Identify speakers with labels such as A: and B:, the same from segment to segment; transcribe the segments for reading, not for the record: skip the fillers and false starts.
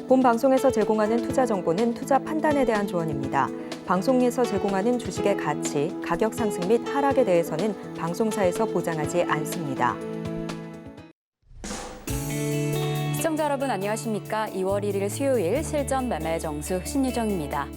A: 본 방송에서 제공하는 투자 정보는 투자 판단에 대한 조언입니다. 방송에서 제공하는 주식의 가치, 가격 상승 및 하락에 대해서는 방송사에서 보장하지 않습니다.
B: 시청자 여러분 안녕하십니까? 2월 1일 수요일 실전 매매 정수 신유정입니다.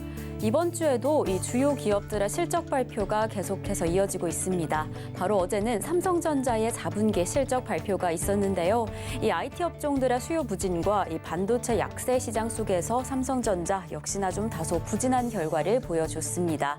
B: 이번 주에도 이 주요 기업들의 실적 발표가 계속해서 이어지고 있습니다. 바로 어제는 삼성전자의 4분기 실적 발표가 있었는데요. 이 IT 업종들의 수요 부진과 이 반도체 약세 시장 속에서 삼성전자 역시나 좀 다소 부진한 결과를 보여줬습니다.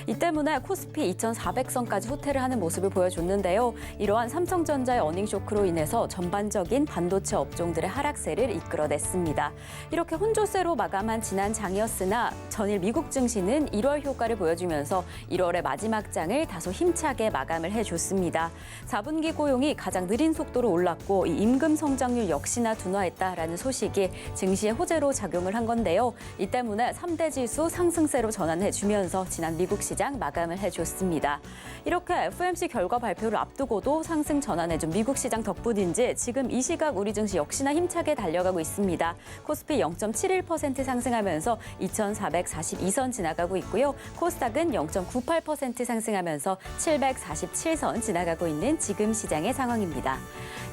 B: 이 때문에 코스피 2,400선까지 후퇴를 하는 모습을 보여줬는데요. 이러한 삼성전자의 어닝 쇼크로 인해서 전반적인 반도체 업종들의 하락세를 이끌어냈습니다. 이렇게 혼조세로 마감한 지난 장이었으나 전일 미국 증시는 1월 효과를 보여주면서 1월의 마지막 장을 다소 힘차게 마감을 해줬습니다. 4분기 고용이 가장 느린 속도로 올랐고 이 임금 성장률 역시나 둔화했다라는 소식이 증시의 호재로 작용을 한 건데요. 이 때문에 3대 지수 상승세로 전환해주면서 지난 미국 시장 마감을 해줬습니다. 이렇게 FOMC 결과 발표를 앞두고도 상승 전환해준 미국 시장 덕분인지 지금 이 시각 우리 증시 역시나 힘차게 달려가고 있습니다. 코스피 0.71% 상승하면서 2,442선 지나가고 있고요. 코스닥은 0.98% 상승하면서 747선 지나가고 있는 지금 시장의 상황입니다.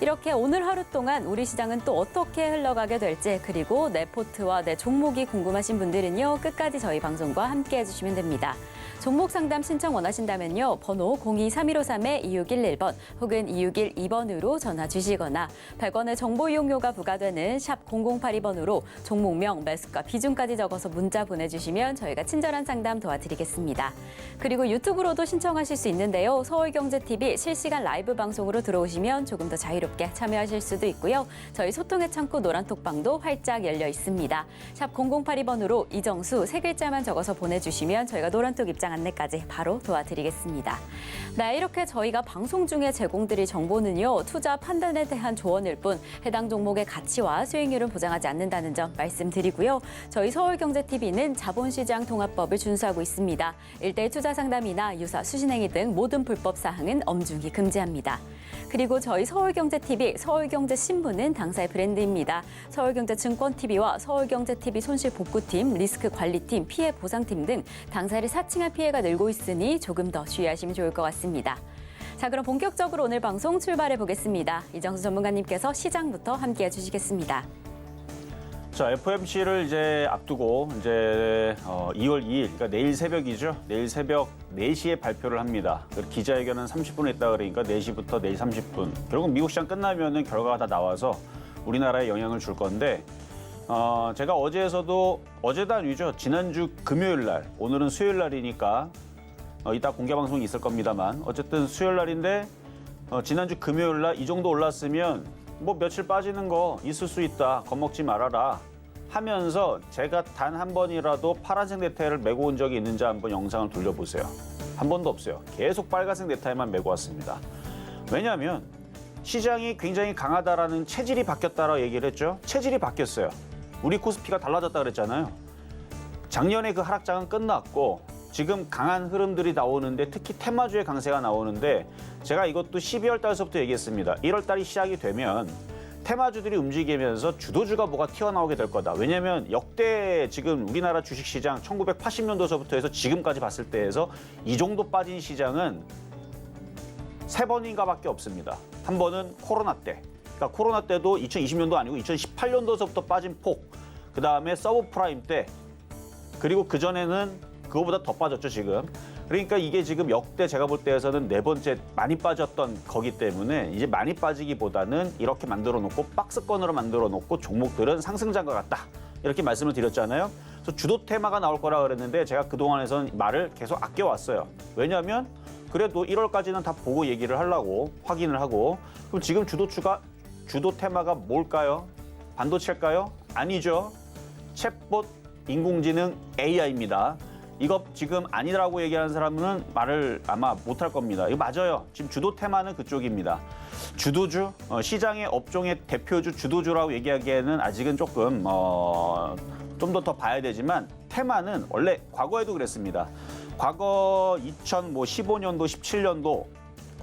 B: 이렇게 오늘 하루 동안 우리 시장은 또 어떻게 흘러가게 될지 그리고 내 포트와 내 종목이 궁금하신 분들은요. 끝까지 저희 방송과 함께 해주시면 됩니다. 종목 상담 신청 원하신다면요. 번호 023153-2611번 혹은 2612번으로 전화 주시거나 100원의 정보 이용료가 부과되는 샵 0082번으로 종목명, 매수가, 비중까지 적어서 문자 보내주시면 저희가 친절한 상담 도와드리겠습니다. 그리고 유튜브로도 신청하실 수 있는데요. 서울경제TV 실시간 라이브 방송으로 들어오시면 조금 더 자유롭게 참여하실 수도 있고요. 저희 소통의 창구 노란톡방도 활짝 열려 있습니다. 샵 0082번으로 이정수 세 글자만 적어서 보내주시면 저희가 노란톡 입장 안내까지 바로 도와드리겠습니다. 네, 이렇게 저희가 방송 중에 제공드릴 정보는요. 투자 판단에 대한 조언일 뿐 해당 종목의 가치와 수익률은 보장하지 않는다는 점 말씀드리고요. 저희 서울경제TV는 자본시장 통합법을 준수하고 있습니다. 1대1 투자 상담이나 유사 수신행위 등 모든 불법 사항은 엄중히 금지합니다. 그리고 저희 서울경제TV, 서울경제신문은 당사의 브랜드입니다. 서울경제증권TV와 서울경제TV 손실복구팀, 리스크관리팀, 피해보상팀 등 당사를 사칭한 피해가 늘고 있으니 조금 더 주의하시면 좋을 것 같습니다. 자, 그럼 본격적으로 오늘 방송 출발해 보겠습니다. 이정수 전문가님께서 시장부터 함께해 주시겠습니다.
C: 자, FOMC를 이제 앞두고 이제 2월 2일, 그러니까 내일 새벽이죠. 내일 새벽 4시에 발표를 합니다. 기자회견은 30분 했다 그러니까 4시부터 4시 30분. 결국 미국 시장 끝나면은 결과가 다 나와서 우리나라에 영향을 줄 건데 제가 어제도 아니죠. 지난주 금요일 날, 오늘은 수요일 날이니까 이따 공개 방송이 있을 겁니다만 어쨌든 수요일 날인데 지난주 금요일 날 이 정도 올랐으면 뭐 며칠 빠지는 거 있을 수 있다. 겁먹지 말아라. 하면서 제가 단 한 번이라도 파란색 넥타이를 메고 온 적이 있는지 한번 영상을 돌려보세요. 한 번도 없어요. 계속 빨간색 넥타이만 메고 왔습니다. 왜냐하면 시장이 굉장히 강하다라는 체질이 바뀌었다라고 얘기를 했죠. 체질이 바뀌었어요. 우리 코스피가 달라졌다 그랬잖아요. 작년에 그 하락장은 끝났고 지금 강한 흐름들이 나오는데 특히 테마주의 강세가 나오는데 제가 이것도 12월 달서부터 얘기했습니다. 1월 달이 시작이 되면 테마주들이 움직이면서 주도주가 뭐가 튀어나오게 될 거다. 왜냐하면 역대 지금 우리나라 주식시장 1980년도서부터 해서 지금까지 봤을 때에서 이 정도 빠진 시장은 3번인가밖에 없습니다. 한 번은 코로나 때. 그러니까 코로나 때도 2020년도 아니고 2018년도서부터 빠진 폭. 그다음에 서브프라임 때. 그리고 그전에는 그거보다 더 빠졌죠, 지금. 그러니까 이게 지금 역대 제가 볼 때에서는 4번째 많이 빠졌던 거기 때문에 이제 많이 빠지기보다는 이렇게 만들어 놓고 박스권으로 만들어 놓고 종목들은 상승장과 같다. 이렇게 말씀을 드렸잖아요. 그래서 주도 테마가 나올 거라 그랬는데 제가 그동안에서는 말을 계속 아껴왔어요. 왜냐하면 그래도 1월까지는 다 보고 얘기를 하려고 확인을 하고 그럼 지금 주도 테마가 뭘까요? 반도체일까요? 아니죠. 챗봇 인공지능 AI입니다. 이거 지금 아니라고 얘기하는 사람은 말을 아마 못할 겁니다. 이거 맞아요. 지금 주도 테마는 그쪽입니다. 주도주, 시장의 업종의 대표주, 주도주라고 얘기하기에는 아직은 조금 좀 더 봐야 되지만 테마는 원래 과거에도 그랬습니다. 과거 2015년도, 17년도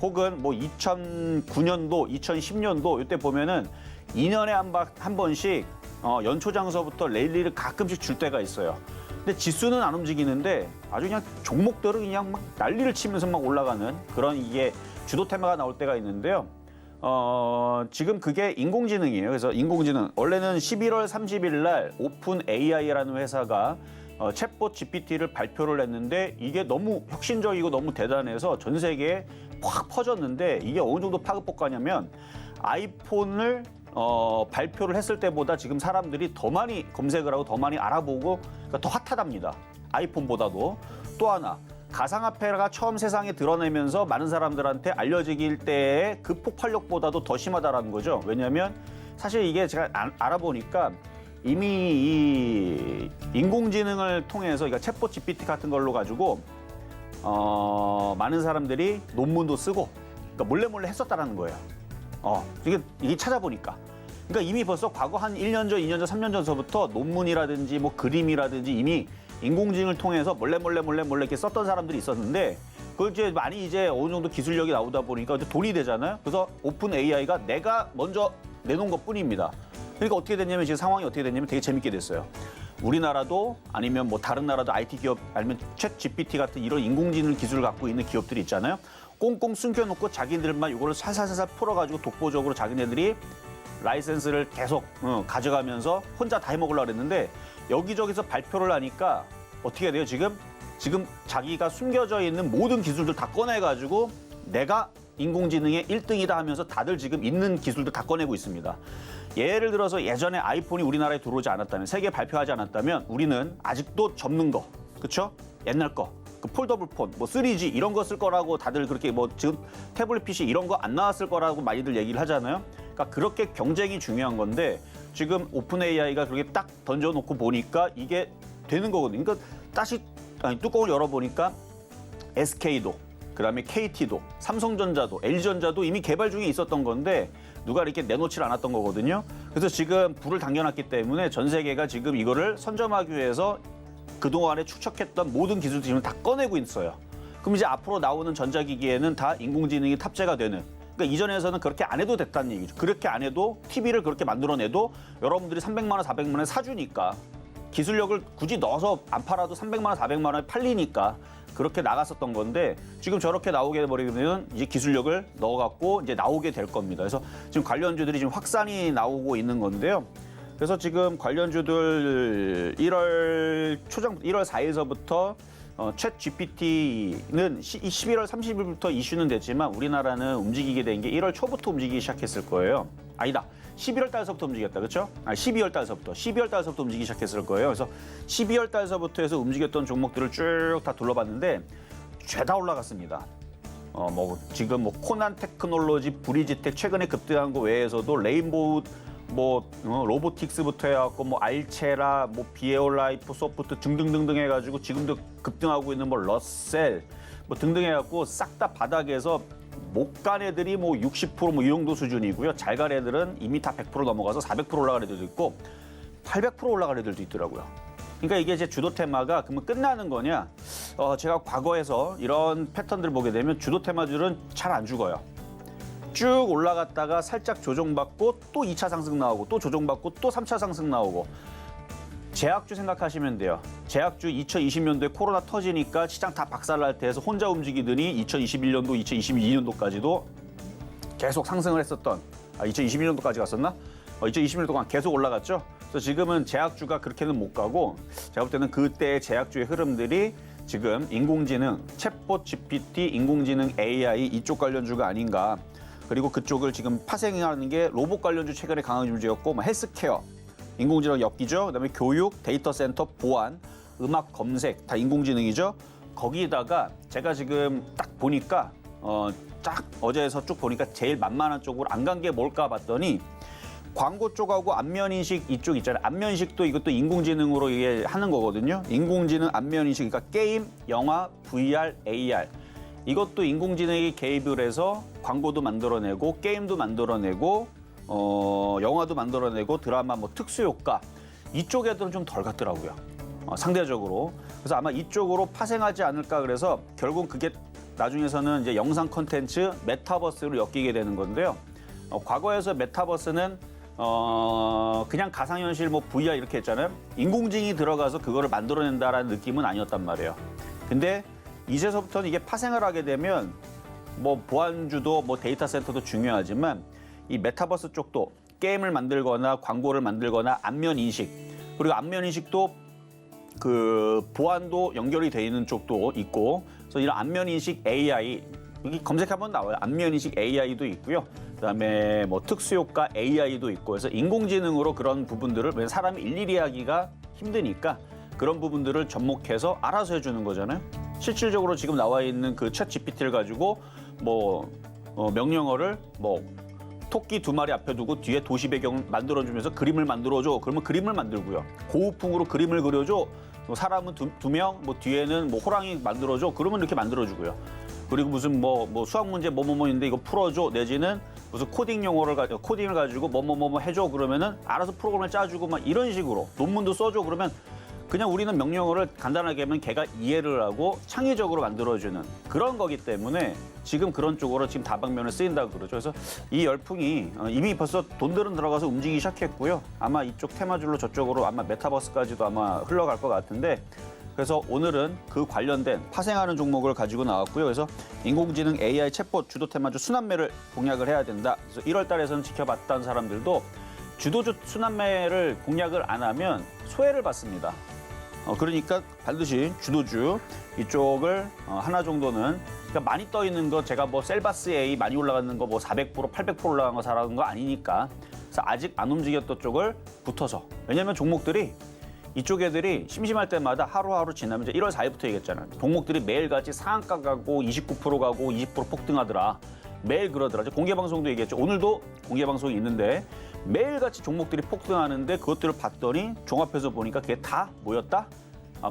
C: 혹은 2009년도, 2010년도 이때 보면은 2년에 한 번씩 연초장서부터 랠리를 가끔씩 줄 때가 있어요. 근데 지수는 안 움직이는데 아주 그냥 종목들은 그냥 막 난리를 치면서 막 올라가는 그런 이게 주도 테마가 나올 때가 있는데요. 지금 그게 인공지능이에요. 그래서 인공지능 원래는 11월 30일 날 오픈 AI라는 회사가 챗봇 GPT를 발표를 했는데 이게 너무 혁신적이고 너무 대단해서 전 세계에 확 퍼졌는데 이게 어느 정도 파급폭가냐면 아이폰을 발표를 했을 때보다 지금 사람들이 더 많이 검색을 하고 더 많이 알아보고 그러니까 더 핫하답니다. 아이폰보다도. 또 하나 가상화폐가 처음 세상에 드러내면서 많은 사람들한테 알려지길 때의 그 폭발력보다도 더 심하다라는 거죠. 왜냐하면 사실 이게 제가 알아보니까 이미 이 인공지능을 통해서 그러니까 챗봇 GPT 같은 걸로 가지고 많은 사람들이 논문도 쓰고 그러니까 몰래 했었다라는 거예요. 이게 찾아보니까. 그러니까 이미 벌써 과거 한 1년 전, 2년 전, 3년 전서부터 논문이라든지 뭐 그림이라든지 이미 인공지능을 통해서 몰래 이렇게 썼던 사람들이 있었는데 그걸 이제 많이 이제 어느 정도 기술력이 나오다 보니까 이제 돈이 되잖아요. 그래서 오픈 AI가 내가 먼저 내놓은 것뿐입니다. 그러니까 어떻게 됐냐면 지금 상황이 어떻게 됐냐면 되게 재밌게 됐어요. 우리나라도 아니면 뭐 다른 나라도 IT 기업 아니면 챗 GPT 같은 이런 인공지능 기술을 갖고 있는 기업들이 있잖아요. 꽁꽁 숨겨놓고 자기들만 이거를 살살살살 풀어가지고 독보적으로 자기네들이 라이센스를 계속 가져가면서 혼자 다 해먹으려고 그랬는데 여기저기서 발표를 하니까 어떻게 돼요? 지금 자기가 숨겨져 있는 모든 기술들 다 꺼내가지고 내가 인공지능의 1등이다 하면서 다들 지금 있는 기술들 다 꺼내고 있습니다. 예를 들어서 예전에 아이폰이 우리나라에 들어오지 않았다면 세계에 발표하지 않았다면 우리는 아직도 접는 거, 그렇죠? 옛날 거. 그 폴더블 폰, 뭐 3G 이런 거 쓸 거라고 다들 그렇게 뭐 지금 태블릿 PC 이런 거 안 나왔을 거라고 많이들 얘기를 하잖아요. 그러니까 그렇게 경쟁이 중요한 건데 지금 오픈 AI가 그렇게 딱 던져놓고 보니까 이게 되는 거거든요. 그러니까 뚜껑을 열어보니까 SK도, 그다음에 KT도, 삼성전자도, LG전자도 이미 개발 중에 있었던 건데 누가 이렇게 내놓질 않았던 거거든요. 그래서 지금 불을 당겨놨기 때문에 전 세계가 지금 이거를 선점하기 위해서 그동안에 축적했던 모든 기술들을 지금 다 꺼내고 있어요. 그럼 이제 앞으로 나오는 전자기기에는 다 인공지능이 탑재가 되는. 그러니까 이전에서는 그렇게 안 해도 됐다는 얘기죠. 그렇게 안 해도 TV를 그렇게 만들어내도 여러분들이 300만 원, 400만 원에 사주니까 기술력을 굳이 넣어서 안 팔아도 300만 원, 400만 원에 팔리니까 그렇게 나갔었던 건데 지금 저렇게 나오게 버리면 이제 기술력을 넣어갖고 이제 나오게 될 겁니다. 그래서 지금 관련주들이 지금 확산이 나오고 있는 건데요. 그래서 지금 관련주들 1월 4일서부터 챗 GPT는 11월 30일부터 이슈는 됐지만 우리나라는 움직이게 된 게 1월 초부터 움직이기 시작했을 거예요. 아니다. 11월 달서부터 움직였다. 그렇죠? 12월 달서부터 움직이기 시작했을 거예요. 그래서 12월 달서부터 해서 움직였던 종목들을 쭉 다 둘러봤는데 죄다 올라갔습니다. 지금 코난 테크놀로지, 브리지텍 최근에 급등한 거 외에서도 레인보우 로보틱스부터 해갖고 알체라, 비에올라이프 소프트 등등등등 해가지고 지금도 급등하고 있는 러셀 등등 해갖고 싹 다 바닥에서 못 간 애들이 60% 이 정도 수준이고요. 잘 간 애들은 이미 다 100% 넘어가서 400% 올라간 애들도 있고 800% 올라간 애들도 있더라고요. 그러니까 이게 제 주도 테마가 그러면 끝나는 거냐? 제가 과거에서 이런 패턴들을 보게 되면 주도 테마들은 잘 안 죽어요. 쭉 올라갔다가 살짝 조정받고 또 2차 상승 나오고 또 조정받고 또 3차 상승 나오고 제약주 생각하시면 돼요. 제약주 2020년도에 코로나 터지니까 시장 다 박살날 때 해서 혼자 움직이더니 2021년도, 2022년도까지도 계속 상승을 했었던 2021년도까지 갔었나? 2021년 동안 계속 올라갔죠. 그래서 지금은 제약주가 그렇게는 못 가고 제가 볼 때는 그때의 제약주의 흐름들이 지금 인공지능, 챗봇 GPT, 인공지능 AI 이쪽 관련주가 아닌가. 그리고 그쪽을 지금 파생하는 게 로봇 관련주 최근에 강한 움직였고 헬스케어, 인공지능 엮이죠. 그다음에 교육, 데이터 센터, 보안, 음악 검색 다 인공지능이죠. 거기다가 제가 지금 딱 보니까 어제에서 쭉 보니까 제일 만만한 쪽으로 안 간 게 뭘까 봤더니 광고 쪽하고 안면인식 이쪽 있잖아요. 안면인식도 이것도 인공지능으로 이게 하는 거거든요. 인공지능 안면인식, 그러니까 게임, 영화, VR, AR. 이것도 인공지능이 개입을 해서 광고도 만들어내고 게임도 만들어내고 영화도 만들어내고 드라마 특수효과 이쪽 애들은 좀 덜 같더라고요. 상대적으로. 그래서 아마 이쪽으로 파생하지 않을까 그래서 결국 그게 나중에서는 이제 영상 콘텐츠 메타버스로 엮이게 되는 건데요. 과거에서 메타버스는 그냥 가상현실 뭐 VR 이렇게 했잖아요. 인공지능이 들어가서 그거를 만들어낸다라는 느낌은 아니었단 말이에요. 근데 이제서부터는 이게 파생을 하게 되면 뭐 보안주도 뭐 데이터 센터도 중요하지만 이 메타버스 쪽도 게임을 만들거나 광고를 만들거나 안면 인식 그리고 안면 인식도 그 보안도 연결이 돼 있는 쪽도 있고 그래서 이런 안면 인식 AI 여기 검색하면 나와요. 안면 인식 AI도 있고요. 그다음에 뭐 특수 효과 AI도 있고 그래서 인공지능으로 그런 부분들을 왜 사람이 일일이 하기가 힘드니까 그런 부분들을 접목해서 알아서 해주는 거잖아요. 실질적으로 지금 나와 있는 그 챗 GPT를 가지고 뭐 명령어를 뭐 토끼 2마리 앞에 두고 뒤에 도시 배경 만들어주면서 그림을 만들어줘. 그러면 그림을 만들고요. 고우풍으로 그림을 그려줘. 뭐 사람은 두 명, 뭐 뒤에는 뭐 호랑이 만들어줘. 그러면 이렇게 만들어주고요. 그리고 무슨 뭐 수학 문제 뭐뭐뭐인데 이거 풀어줘. 내지는 무슨 코딩 용어를 가지고 코딩을 가지고 뭐뭐뭐 해줘. 그러면은 알아서 프로그램을 짜주고 막 이런 식으로 논문도 써줘. 그러면 그냥 우리는 명령어를 간단하게 하면 걔가 이해를 하고 창의적으로 만들어주는 그런 거기 때문에 지금 그런 쪽으로 지금 다방면을 쓰인다고 그러죠. 그래서 이 열풍이 이미 벌써 돈들은 들어가서 움직이기 시작했고요. 아마 이쪽 테마줄로 저쪽으로 아마 메타버스까지도 아마 흘러갈 것 같은데 그래서 오늘은 그 관련된 파생하는 종목을 가지고 나왔고요. 그래서 인공지능 AI 챗봇 주도 테마주 순환매를 공략을 해야 된다. 그래서 1월 달에서는 지켜봤던 사람들도 주도주 순환매를 공략을 안 하면 소외를 받습니다. 그러니까 반드시 주도주 이쪽을 하나 정도는 그러니까 많이 떠 있는 거 제가 뭐 셀바스 A 많이 올라가는 거 뭐 400% 800% 올라간 거 사라는 거 아니니까 그래서 아직 안 움직였던 쪽을 붙어서 왜냐하면 종목들이 이쪽 애들이 심심할 때마다 하루하루 지나면 이제 1월 4일부터 얘기했잖아요. 종목들이 매일같이 상한가 가고 29% 가고 20% 폭등하더라. 매일 그러더라. 공개 방송도 얘기했죠. 오늘도 공개 방송이 있는데 매일같이 종목들이 폭등하는데 그것들을 봤더니 종합해서 보니까 그게 다 뭐였다?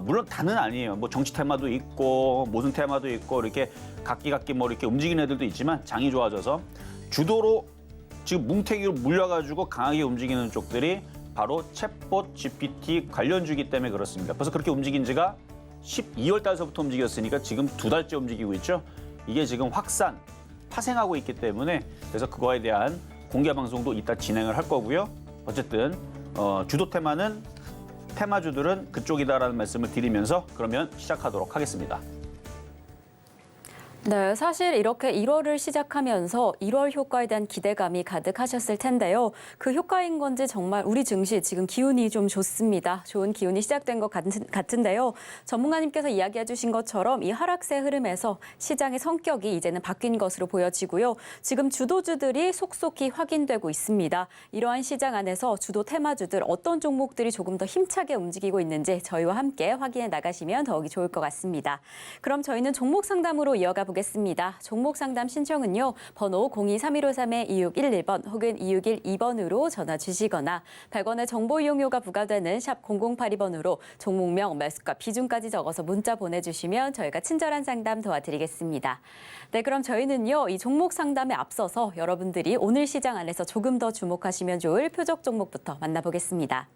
C: 물론 다는 아니에요. 뭐 정치 테마도 있고 무슨 테마도 있고 이렇게 각기 뭐 이렇게 움직이는 애들도 있지만 장이 좋아져서 주도로 지금 뭉태기로 물려가지고 강하게 움직이는 쪽들이 바로 챗봇 GPT 관련주기 때문에 그렇습니다. 벌써 그렇게 움직인 지가 12월 달서부터 움직였으니까 지금 2달째 움직이고 있죠. 이게 지금 확산, 파생하고 있기 때문에 그래서 그거에 대한 공개 방송도 이따 진행을 할 거고요. 어쨌든 주도 테마는 테마주들은 그쪽이다라는 말씀을 드리면서 그러면 시작하도록 하겠습니다.
B: 네, 사실 이렇게 1월을 시작하면서 1월 효과에 대한 기대감이 가득하셨을 텐데요. 그 효과인 건지 정말 우리 증시 지금 기운이 좀 좋습니다. 좋은 기운이 시작된 것 같은데요. 전문가님께서 이야기해 주신 것처럼 이 하락세 흐름에서 시장의 성격이 이제는 바뀐 것으로 보여지고요. 지금 주도주들이 속속히 확인되고 있습니다. 이러한 시장 안에서 주도 테마주들 어떤 종목들이 조금 더 힘차게 움직이고 있는지 저희와 함께 확인해 나가시면 더욱이 좋을 것 같습니다. 그럼 저희는 종목 상담으로 이어가 보겠습니다. 종목 상담 신청은요. 번호 023153-2611번 혹은 2612번으로 전화 주시거나 100원의 정보 이용료가 부과되는 샵 0082번으로 종목명, 매수가, 비중까지 적어서 문자 보내주시면 저희가 친절한 상담 도와드리겠습니다. 네, 그럼 저희는요. 이 종목 상담에 앞서서 여러분들이 오늘 시장 안에서 조금 더 주목하시면 좋을 표적 종목부터 만나보겠습니다.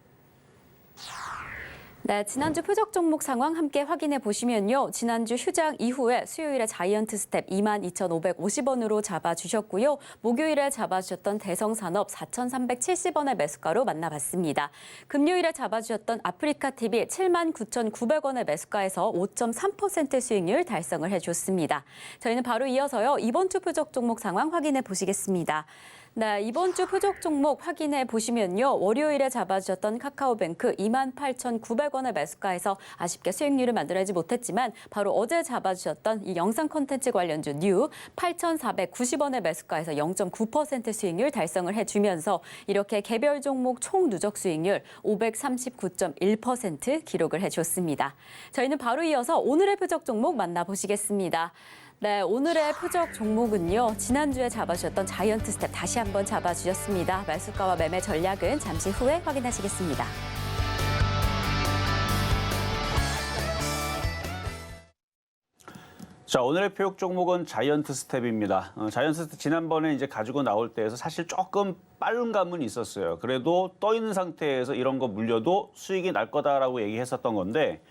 B: 네, 지난주 표적 종목 상황 함께 확인해 보시면요. 지난주 휴장 이후에 수요일에 자이언트 스텝 22,550원으로 잡아주셨고요. 목요일에 잡아주셨던 대성산업 4,370원의 매수가로 만나봤습니다. 금요일에 잡아주셨던 아프리카TV 79,900원의 매수가에서 5.3% 수익률 달성을 해줬습니다. 저희는 바로 이어서요. 이번 주 표적 종목 상황 확인해 보시겠습니다. 네, 이번 주 표적 종목 확인해 보시면요. 월요일에 잡아주셨던 카카오뱅크 28,900원의 매수가에서 아쉽게 수익률을 만들어내지 못했지만 바로 어제 잡아주셨던 이 영상 콘텐츠 관련주 뉴 8,490원의 매수가에서 0.9% 수익률 달성을 해주면서 이렇게 개별 종목 총 누적 수익률 539.1% 기록을 해줬습니다. 저희는 바로 이어서 오늘의 표적 종목 만나보시겠습니다. 네, 오늘의 표적 종목은요. 지난주에 잡아주셨던 자이언트 스텝 다시 한번 잡아주셨습니다. 매수가와 매매 전략은 잠시 후에 확인하시겠습니다.
C: 자, 오늘의 표적 종목은 자이언트 스텝입니다. 자이언트 스텝 지난번에 이제 가지고 나올 때에서 사실 조금 빠른 감은 있었어요. 그래도 떠 있는 상태에서 이런 거 물려도 수익이 날 거다라고 얘기했었던 건데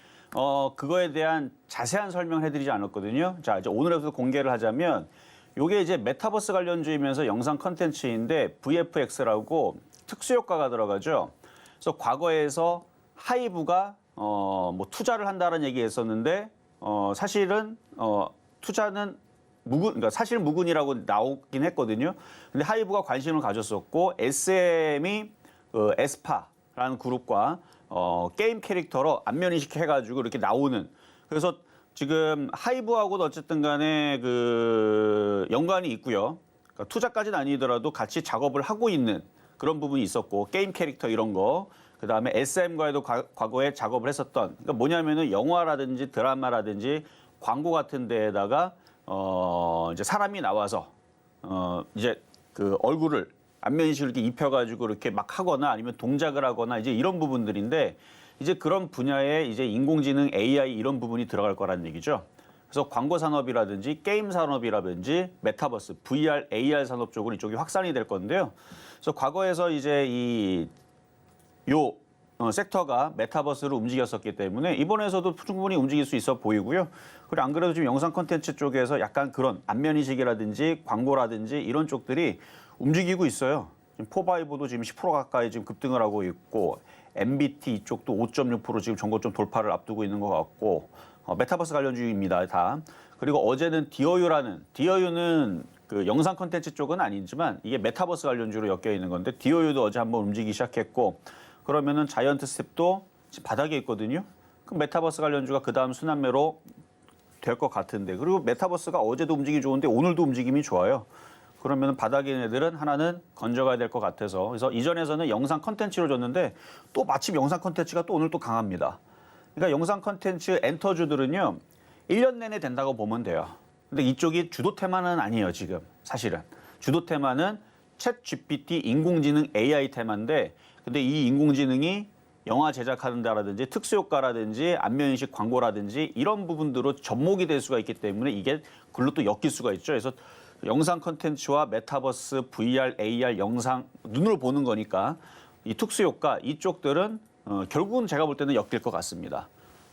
C: 그거에 대한 자세한 설명을 해드리지 않았거든요. 자, 이제 오늘부터 공개를 하자면, 요게 이제 메타버스 관련주이면서 영상 컨텐츠인데 VFX라고 특수효과가 들어가죠. 그래서 과거에서 하이브가 뭐 투자를 한다는 얘기했었는데 사실은 투자는 그러니까 사실 무근이라고 나오긴 했거든요. 근데 하이브가 관심을 가졌었고 SM이 에스파라는 그룹과 게임 캐릭터로 안면인식 해가지고 이렇게 나오는. 그래서 지금 하이브하고도 어쨌든 간에 그 연관이 있고요. 그러니까 투자까지는 아니더라도 같이 작업을 하고 있는 그런 부분이 있었고 게임 캐릭터 이런 거. 그다음에 SM과에도 과거에 작업을 했었던. 그러니까 뭐냐면은 영화라든지 드라마라든지 광고 같은 데에다가 이제 사람이 나와서 이제 그 얼굴을 안면인식을 이렇게 입혀가지고 이렇게 막 하거나 아니면 동작을 하거나 이제 이런 부분들인데 이제 그런 분야에 이제 인공지능 AI 이런 부분이 들어갈 거라는 얘기죠. 그래서 광고 산업이라든지 게임 산업이라든지 메타버스, VR, AR 산업 쪽으로 이쪽이 확산이 될 건데요. 그래서 과거에서 이제 요 섹터가 메타버스로 움직였었기 때문에 이번에서도 충분히 움직일 수 있어 보이고요. 그리고 안 그래도 지금 영상 콘텐츠 쪽에서 약간 그런 안면인식이라든지 광고라든지 이런 쪽들이 움직이고 있어요. 지금 포바이브도 지금 10% 가까이 지금 급등을 하고 있고 MBT 이쪽도 5.6% 지금 전고점 돌파를 앞두고 있는 것 같고 메타버스 관련주입니다. 다. 그리고 어제는 디어유는 그 영상 콘텐츠 쪽은 아니지만 이게 메타버스 관련주로 엮여 있는 건데 디어유도 어제 한번 움직이기 시작했고 그러면은 자이언트 스텝도 지금 바닥에 있거든요. 그럼 메타버스 관련주가 그 다음 순환매로 될 것 같은데 그리고 메타버스가 어제도 움직임이 좋은데 오늘도 움직임이 좋아요. 그러면 바닥에 있는 애들은 하나는 건져가야 될 것 같아서 그래서 이전에서는 영상 컨텐츠로 줬는데 또 마침 영상 컨텐츠가 또 오늘 또 강합니다. 그러니까 영상 컨텐츠 엔터주들은요 1년 내내 된다고 보면 돼요. 근데 이쪽이 주도 테마는 아니에요 지금 사실은. 주도 테마는 챗 GPT 인공지능 AI 테마인데 근데 이 인공지능이 영화 제작하는 데라든지 특수효과라든지 안면인식 광고라든지 이런 부분들로 접목이 될 수가 있기 때문에 이게 글로 또 엮일 수가 있죠. 그래서 영상 컨텐츠와 메타버스, VR, AR 영상 눈으로 보는 거니까 이 특수효과 이쪽들은 결국은 제가 볼 때는 엮일 것 같습니다.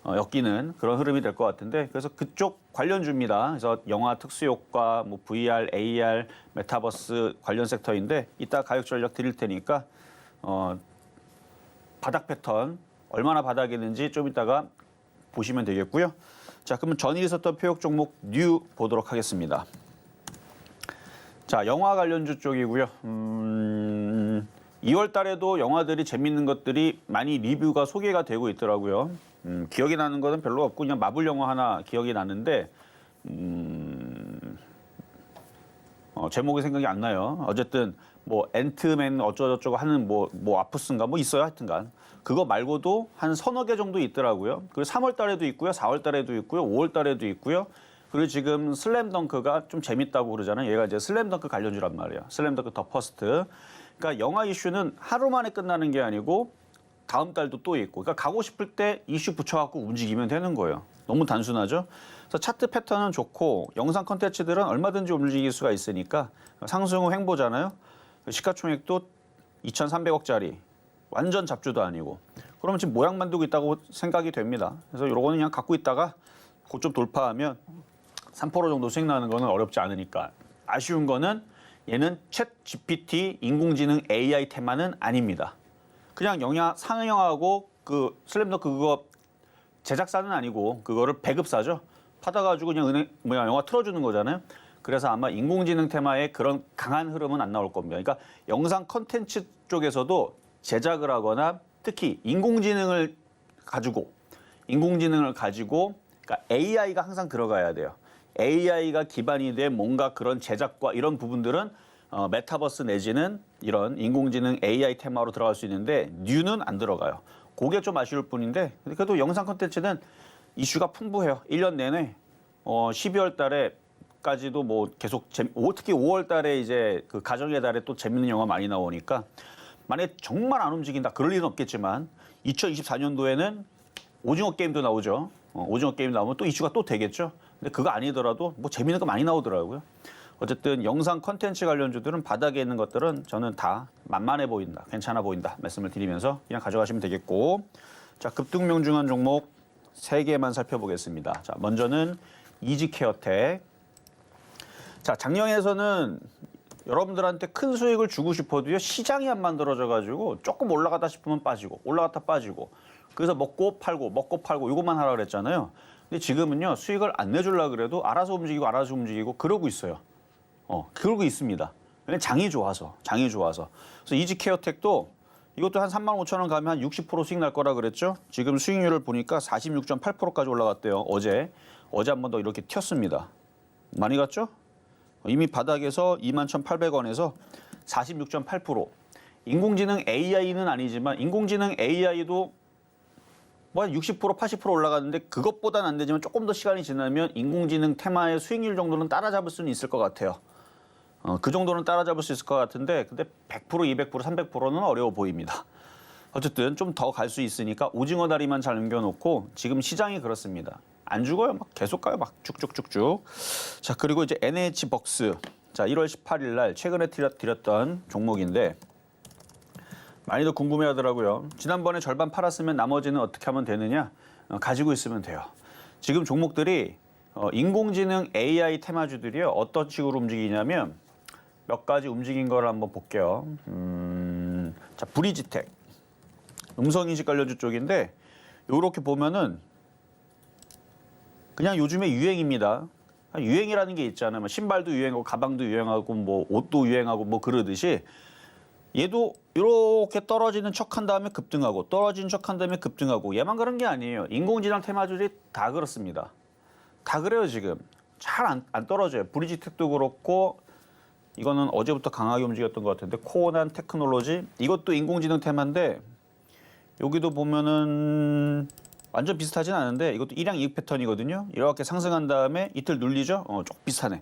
C: 엮이는 그런 흐름이 될 것 같은데 그래서 그쪽 관련주입니다. 그래서 영화 특수효과, 뭐 VR, AR, 메타버스 관련 섹터인데 이따 가격 전략 드릴 테니까 바닥 패턴 얼마나 바닥이는지 좀 이따가 보시면 되겠고요. 자, 그러면 전일 있었던 표역 종목 뉴 보도록 하겠습니다. 자, 영화 관련주 쪽이고요. 2월 달에도 영화들이 재밌는 것들이 많이 리뷰가 소개가 되고 있더라고요. 기억이 나는 거는 별로 없고 그냥 마블 영화 하나 기억이 나는데 제목이 생각이 안 나요. 어쨌든 뭐 앤트맨 어쩌고저쩌고 하는 뭐 아프스인가 뭐 있어요 하여튼간 그거 말고도 한 서너 개 정도 있더라고요. 그리고 3월 달에도 있고요, 4월 달에도 있고요, 5월 달에도 있고요. 그리고 지금 슬램덩크가 좀 재밌다고 그러잖아요. 얘가 이제 슬램덩크 관련주란 말이에요. 슬램덩크 더 퍼스트. 그러니까 영화 이슈는 하루 만에 끝나는 게 아니고 다음 달도 또 있고. 그러니까 가고 싶을 때 이슈 붙여갖고 움직이면 되는 거예요. 너무 단순하죠. 그래서 차트 패턴은 좋고 영상 콘텐츠들은 얼마든지 움직일 수가 있으니까 상승 후 횡보잖아요. 시가총액도 2,300억짜리. 완전 잡주도 아니고. 그러면 지금 모양 만들고 있다고 생각이 됩니다. 그래서 요거는 그냥 갖고 있다가 고점 돌파하면 3% 정도 수익 나는 거는 어렵지 않으니까. 아쉬운 거는 얘는 챗 GPT 인공지능 AI 테마는 아닙니다. 그냥 상영하고 그 슬램덩크 그거 제작사는 아니고 그거를 배급사죠. 받아가지고 그냥 영화 틀어주는 거잖아요. 그래서 아마 인공지능 테마의 그런 강한 흐름은 안 나올 겁니다. 그러니까 영상 컨텐츠 쪽에서도 제작을 하거나 특히 인공지능을 가지고 그러니까 AI가 항상 들어가야 돼요. AI가 기반이 된 뭔가 그런 제작과 이런 부분들은 메타버스 내지는 이런 인공지능 AI 테마로 들어갈 수 있는데 뉴는 안 들어가요. 그게 좀 아쉬울 뿐인데 그래도 영상 콘텐츠는 이슈가 풍부해요. 1년 내내 12월 달에까지도 뭐 계속 특히 5월 달에 이제 그 가정의 달에 또 재밌는 영화 많이 나오니까 만약에 정말 안 움직인다 그럴 일은 없겠지만 2024년도에는 오징어 게임도 나오죠. 오징어 게임 나오면 또 이슈가 또 되겠죠. 근데 그거 아니더라도 뭐 재밌는 거 많이 나오더라고요. 어쨌든 영상 컨텐츠 관련주들은 바닥에 있는 것들은 저는 다 만만해 보인다, 괜찮아 보인다 말씀을 드리면서 그냥 가져가시면 되겠고 자 급등 명중한 종목 3개만 살펴보겠습니다. 자 먼저는 이지케어텍. 자 작년에서는 여러분들한테 큰 수익을 주고 싶어도요, 시장이 안 만들어져 가지고 조금 올라가다 싶으면 빠지고 올라갔다 빠지고, 그래서 먹고 팔고 이것만 하라 그랬잖아요. 근데 지금은요, 수익을 안 내주려고 그래도 알아서 움직이고 그러고 있어요. 그러고 있습니다. 왜냐면 장이 좋아서. 그래서 이지케어텍도 이것도 한 35,000원 가면 한 60% 수익 날 거라 그랬죠. 지금 수익률을 보니까 46.8%까지 올라갔대요. 어제 한 번 더 이렇게 튀었습니다. 많이 갔죠? 이미 바닥에서 21,800원에서 46.8%. 인공지능 AI는 아니지만 인공지능 AI도 뭐 60%, 80% 올라갔는데 그것보다는 안 되지만 조금 더 시간이 지나면 인공지능 테마의 수익률 정도는 따라잡을 수는 있을 것 같아요. 그 정도는 따라잡을 수 있을 것 같은데 근데 100%, 200%, 300%는 어려워 보입니다. 어쨌든 좀 더 갈 수 있으니까 오징어 다리만 잘 남겨놓고 지금 시장이 그렇습니다. 안 죽어요. 막 계속 가요. 막 쭉쭉쭉쭉. 자, 그리고 이제 NH벅스. 자, 1월 18일 날 최근에 드렸던 종목인데 많이들 궁금해 하더라고요. 지난번에 절반 팔았으면 나머지는 어떻게 하면 되느냐? 가지고 있으면 돼요. 지금 종목들이 인공지능 AI 테마주들이요. 어떤 식으로 움직이냐면 몇 가지 움직인 걸 한번 볼게요. 자, 브리지텍. 음성인식 관련주 쪽인데 이렇게 보면은 그냥 요즘에 유행입니다. 유행이라는 게 있잖아요. 뭐 신발도 유행하고 가방도 유행하고 뭐 옷도 유행하고 뭐 그러듯이 얘도 이렇게 떨어지는 척한 다음에 급등하고 떨어지는 척한 다음에 급등하고 얘만 그런 게 아니에요. 인공지능 테마주들이 다 그렇습니다. 다 그래요 지금. 잘 안 떨어져요. 브리지텍도 그렇고 이거는 어제부터 강하게 움직였던 것 같은데 코난 테크놀로지 이것도 인공지능 테마인데 여기도 보면은 완전 비슷하진 않은데 이것도 일양 이익 패턴이거든요. 이렇게 상승한 다음에 이틀 눌리죠? 좀 비슷하네.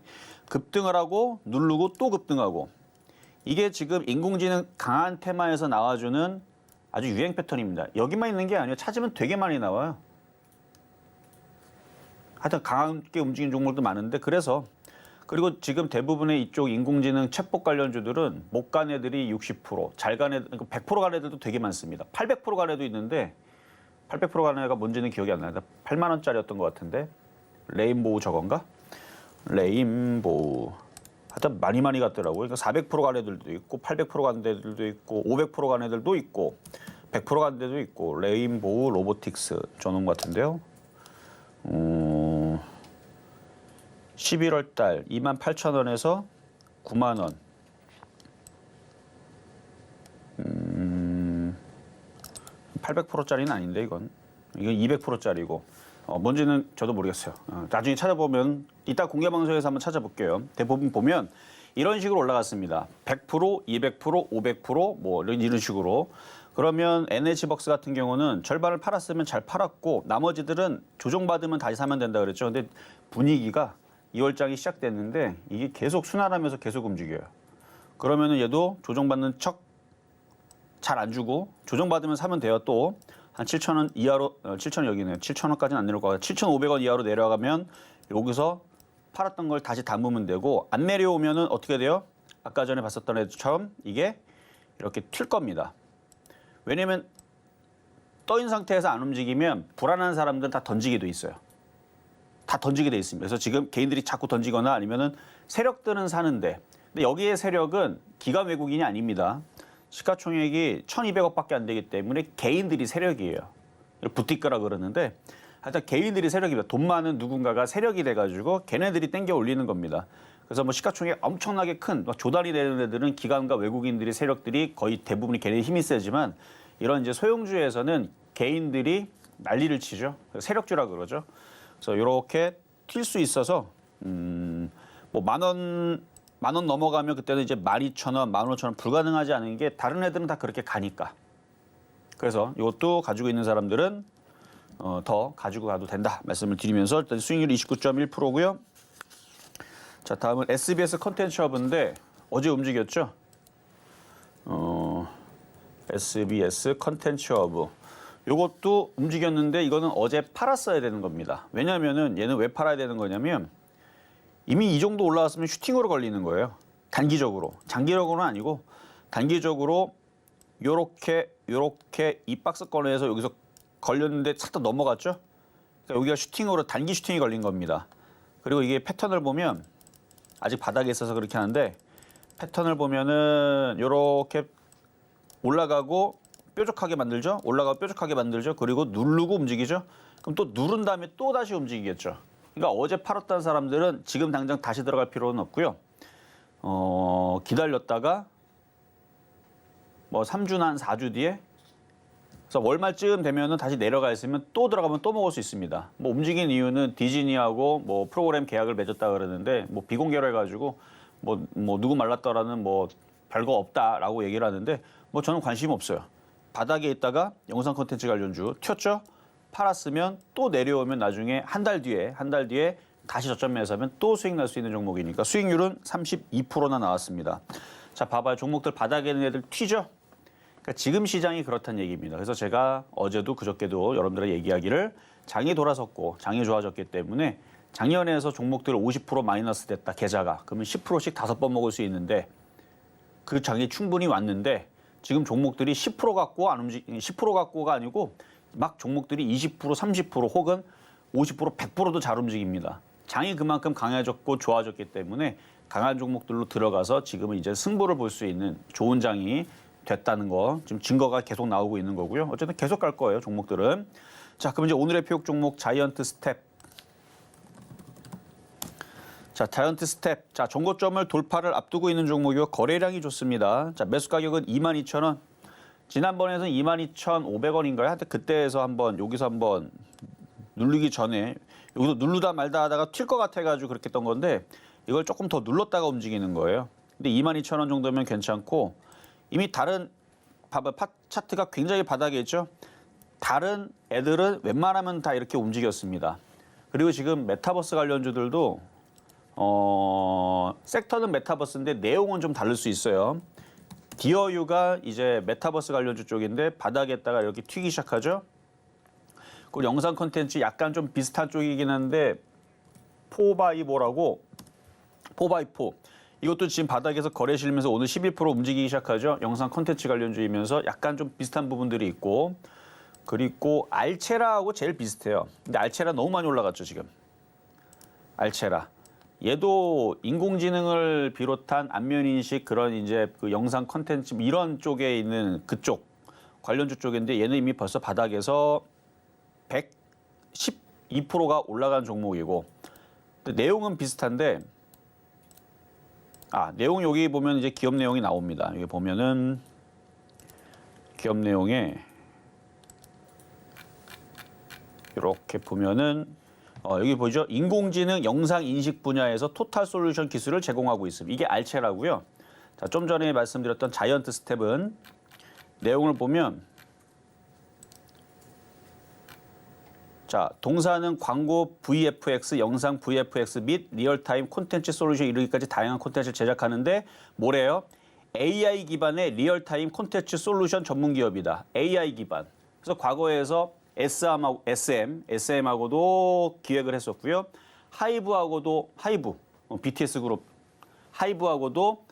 C: 급등을 하고 누르고 또 급등하고 이게 지금 인공지능 강한 테마에서 나와주는 아주 유행 패턴입니다. 여기만 있는 게 아니에요. 찾으면 되게 많이 나와요. 하여튼 강하게 움직이는 종목도 많은데 그래서 그리고 지금 대부분의 이쪽 인공지능 챗봇 관련주들은 못 간 애들이 60%, 잘 간 애들, 100% 간 애들도 되게 많습니다. 800% 간 애도 있는데 800% 간 애가 뭔지는 기억이 안 나요. 8만 원짜리였던 것 같은데 레인보우 저건가? 레인보우. 하여튼 많이 갔더라고요. 그러니까 400% 간 애들도 있고 800% 간 애들도 있고 500% 간 애들도 있고 100% 간 애들도 있고 레인보우 로보틱스 저놈 같은데요. 11월 달 28,000원에서 9만 원. 800%짜리는 아닌데 이건 200%짜리고 뭔지는 저도 모르겠어요. 나중에 찾아보면 이따 공개 방송에서 한번 찾아볼게요. 대부분 보면 이런 식으로 올라갔습니다. 100%, 200%, 500% 뭐 이런 식으로. 그러면 NH벅스 같은 경우는 절반을 팔았으면 잘 팔았고 나머지들은 조정받으면 다시 사면 된다 그랬죠. 근데 분위기가 2월장이 시작됐는데 이게 계속 순환하면서 계속 움직여요. 그러면은 얘도 조정받는 척 잘 안 주고 조정받으면 사면 돼요. 또 한 7,000원 이하로 7,000원 여기네요. 7,000원까지는 안 내려올 것 같아요. 7,500원 이하로 내려가면 여기서 팔았던 걸 다시 담으면 되고 안 내려오면은 어떻게 돼요? 아까 전에 봤었던 애처럼 이게 이렇게 튈 겁니다. 왜냐면 떠인 상태에서 안 움직이면 불안한 사람들은 다 던지게 돼 있어요. 다 던지게 돼 있습니다. 그래서 지금 개인들이 자꾸 던지거나 아니면은 세력들은 사는데 근데 여기에 세력은 기관 외국인이 아닙니다. 시가총액이 1,200억밖에 안 되기 때문에 개인들이 세력이에요. 부티크라 그러는데 하여튼 개인들이 세력입니다. 돈 많은 누군가가 세력이 돼가지고 걔네들이 땡겨 올리는 겁니다. 그래서 뭐 시가총액 엄청나게 큰 조달이 되는 애들은 기관과 외국인들이 세력들이 거의 대부분이 걔네 힘이 세지만 이런 이제 소형주에서는 개인들이 난리를 치죠. 세력주라 그러죠. 그래서 이렇게 튈 수 있어서 뭐 만 원 넘어가면 그때는 이제 12,000원, 15,000원 불가능하지 않은 게 다른 애들은 다 그렇게 가니까. 그래서 이것도 가지고 있는 사람들은 더 가지고 가도 된다 말씀을 드리면서 일단 수익률 29.1%고요. 자, 다음은 SBS 컨텐츠허브인데 어제 움직였죠. SBS 컨텐츠허브. 요것도 움직였는데 이거는 어제 팔았어야 되는 겁니다. 왜냐면은 얘는 왜 팔아야 되는 거냐면 이미 이 정도 올라왔으면 슈팅으로 걸리는 거예요. 단기적으로. 장기적으로는 아니고 단기적으로 요렇게 이 박스권에서 여기서 걸렸는데 살짝 넘어갔죠. 그러니까 여기가 슈팅으로 단기 슈팅이 걸린 겁니다. 그리고 이게 패턴을 보면 아직 바닥에 있어서 그렇게 하는데 패턴을 보면은 이렇게 올라가고 뾰족하게 만들죠. 올라가고 뾰족하게 만들죠. 그리고 누르고 움직이죠. 그럼 또 누른 다음에 또 다시 움직이겠죠. 그러니까 어제 팔았던 사람들은 지금 당장 다시 들어갈 필요는 없고요. 기다렸다가 뭐 3주나 한 4주 뒤에 그래서 월말쯤 되면은 다시 내려가 있으면 또 들어가면 또 먹을 수 있습니다. 뭐 움직인 이유는 디즈니하고 뭐 프로그램 계약을 맺었다 그러는데 뭐 비공개로 해가지고 뭐 누구 말랐더라는 뭐 별거 없다라고 얘기를 하는데 뭐 저는 관심 없어요. 바닥에 있다가 영상 콘텐츠 관련주 튀었죠. 팔았으면 또 내려오면 나중에 한 달 뒤에 다시 저점 매수하면 또 수익 날 수 있는 종목이니까 수익률은 32%나 나왔습니다. 자, 봐봐요. 종목들 바닥에 있는 애들 튀죠. 그러니까 지금 시장이 그렇다는 얘기입니다. 그래서 제가 어제도 그저께도 여러분들의 얘기하기를 장이 돌아섰고 장이 좋아졌기 때문에 작년에서 종목들 50% 마이너스 됐다 계좌가 그러면 10%씩 5번 먹을 수 있는데 그 장이 충분히 왔는데 지금 종목들이 10% 갖고 안 10% 갖고가 아니고 막 종목들이 20% 30% 혹은 50% 100%도 잘 움직입니다. 장이 그만큼 강해졌고 좋아졌기 때문에 강한 종목들로 들어가서 지금은 이제 승부를 볼 수 있는 좋은 장이 됐다는 거 지금 증거가 계속 나오고 있는 거고요. 어쨌든 계속 갈 거예요, 종목들은. 자, 그럼 이제 오늘의 표육 종목 자이언트 스텝. 자, 자이언트 스텝. 자, 전고점을 돌파를 앞두고 있는 종목이고 거래량이 좋습니다. 자, 매수 가격은 22,000원. 지난번에는 22,500원인가요? 하여튼 그때에서 여기서 한번 누르기 전에 여기서 누르다 말다 하다가 튈 것 같아가지고 그렇게 했던 건데 이걸 조금 더 눌렀다가 움직이는 거예요. 근데 22,000원 정도면 괜찮고 이미 다른 봐봐 차트가 굉장히 바닥에 있죠. 다른 애들은 웬만하면 다 이렇게 움직였습니다. 그리고 지금 메타버스 관련주들도 섹터는 메타버스인데 내용은 좀 다를 수 있어요. 디어유가 이제 메타버스 관련주 쪽인데 바닥에다가 이렇게 튀기 시작하죠. 그리고 영상 콘텐츠 약간 좀 비슷한 쪽이긴 한데 4x4라고 4x4 이것도 지금 바닥에서 거래 실면서 오늘 11% 움직이기 시작하죠. 영상 콘텐츠 관련주이면서 약간 좀 비슷한 부분들이 있고 그리고 알체라하고 제일 비슷해요. 근데 알체라 너무 많이 올라갔죠 지금. 알체라 얘도 인공지능을 비롯한 안면인식 그런 이제 그 영상 콘텐츠 이런 쪽에 있는 그쪽 관련주 쪽인데 얘는 이미 벌써 바닥에서 112%가 올라간 종목이고 내용은 비슷한데 내용 여기 보면 이제 기업 내용이 나옵니다. 여기 보면은 기업 내용에 이렇게 보면은 여기 보이죠? 인공지능 영상 인식 분야에서 토탈 솔루션 기술을 제공하고 있습니다. 이게 알체라고요. 자, 좀 전에 말씀드렸던 자이언트 스텝은 내용을 보면 자, 동사는 광고 VFX, 영상 VFX 및 리얼타임 콘텐츠 솔루션 이르기까지 다양한 콘텐츠를 제작하는데 뭐래요? AI 기반의 리얼타임 콘텐츠 솔루션 전문 기업이다. AI 기반. 그래서 과거에서 SM하고도 기획을 했었고요. 하이브, BTS 그룹 하이브하고도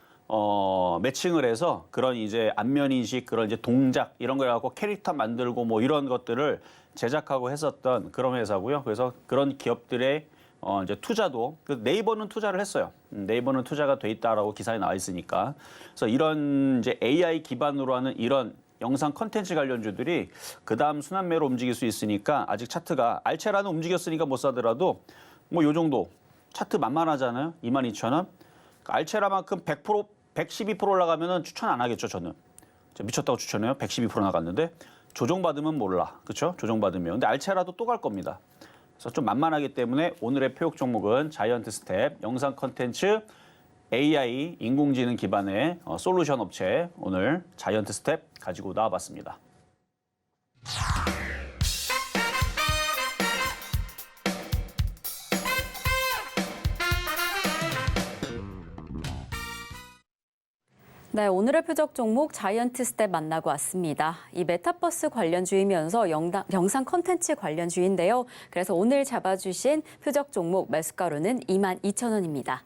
C: 매칭을 해서 그런 이제 안면 인식, 그런 이제 동작 이런 걸 갖고 캐릭터 만들고 뭐 이런 것들을 제작하고 했었던 그런 회사고요. 그래서 그런 기업들의 이제 투자도 네이버는 투자를 했어요. 네이버는 투자가 돼 있다라고 기사에 나와 있으니까. 그래서 이런 이제 AI 기반으로 하는 이런 영상 컨텐츠 관련주들이 그다음 순환매로 움직일 수 있으니까 아직 차트가 알체라는 움직였으니까 못 사더라도 뭐 요 정도 차트 만만하잖아요. 22,000원. 알체라만큼 100%, 112% 올라가면은 추천 안 하겠죠, 저는. 미쳤다고 추천해요. 112% 나갔는데 조정받으면 몰라. 그렇죠? 조정받으면. 근데 알체라도 또 갈 겁니다. 그래서 좀 만만하기 때문에 오늘의 표육 종목은 자이언트 스텝, 영상 컨텐츠, AI, 인공지능 기반의 솔루션 업체 오늘 자이언트 스텝 가지고 나와봤습니다.
B: 네, 오늘의 표적 종목 자이언트 스텝 만나고 왔습니다. 이 메타버스 관련주이면서 영상 컨텐츠 관련주인데요. 그래서 오늘 잡아주신 표적 종목 매수가로는 22,000원입니다.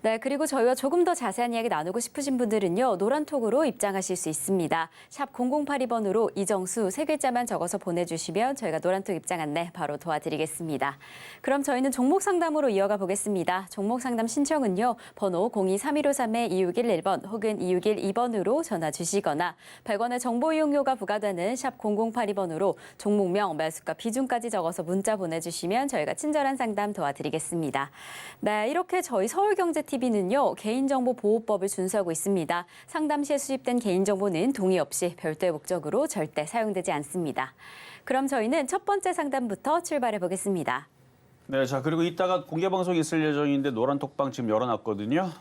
B: 네, 그리고 저희와 조금 더 자세한 이야기 나누고 싶으신 분들은요. 노란톡으로 입장하실 수 있습니다. 샵 0082번으로 이정수 세 글자만 적어서 보내주시면 저희가 노란톡 입장 안내 바로 도와드리겠습니다. 그럼 저희는 종목 상담으로 이어가 보겠습니다. 종목 상담 신청은요. 번호 023153-2611번 혹은 2612번으로 전화 주시거나 100원의 정보 이용료가 부과되는 샵 0082번으로 종목명, 매수가, 비중까지 적어서 문자 보내주시면 저희가 친절한 상담 도와드리겠습니다. 네, 이렇게 저희 서울경제TV는요. 개인정보보호법을 준수하고 있습니다. 상담 시에 수집된 개인정보는 동의 없이 별도의 목적으로 절대 사용되지 않습니다. 그럼 저희는 첫 번째 상담부터 출발해 보겠습니다.
C: 네, 자 그리고 이따가 공개 방송이 있을 예정인데 노란톡방 지금 열어놨거든요.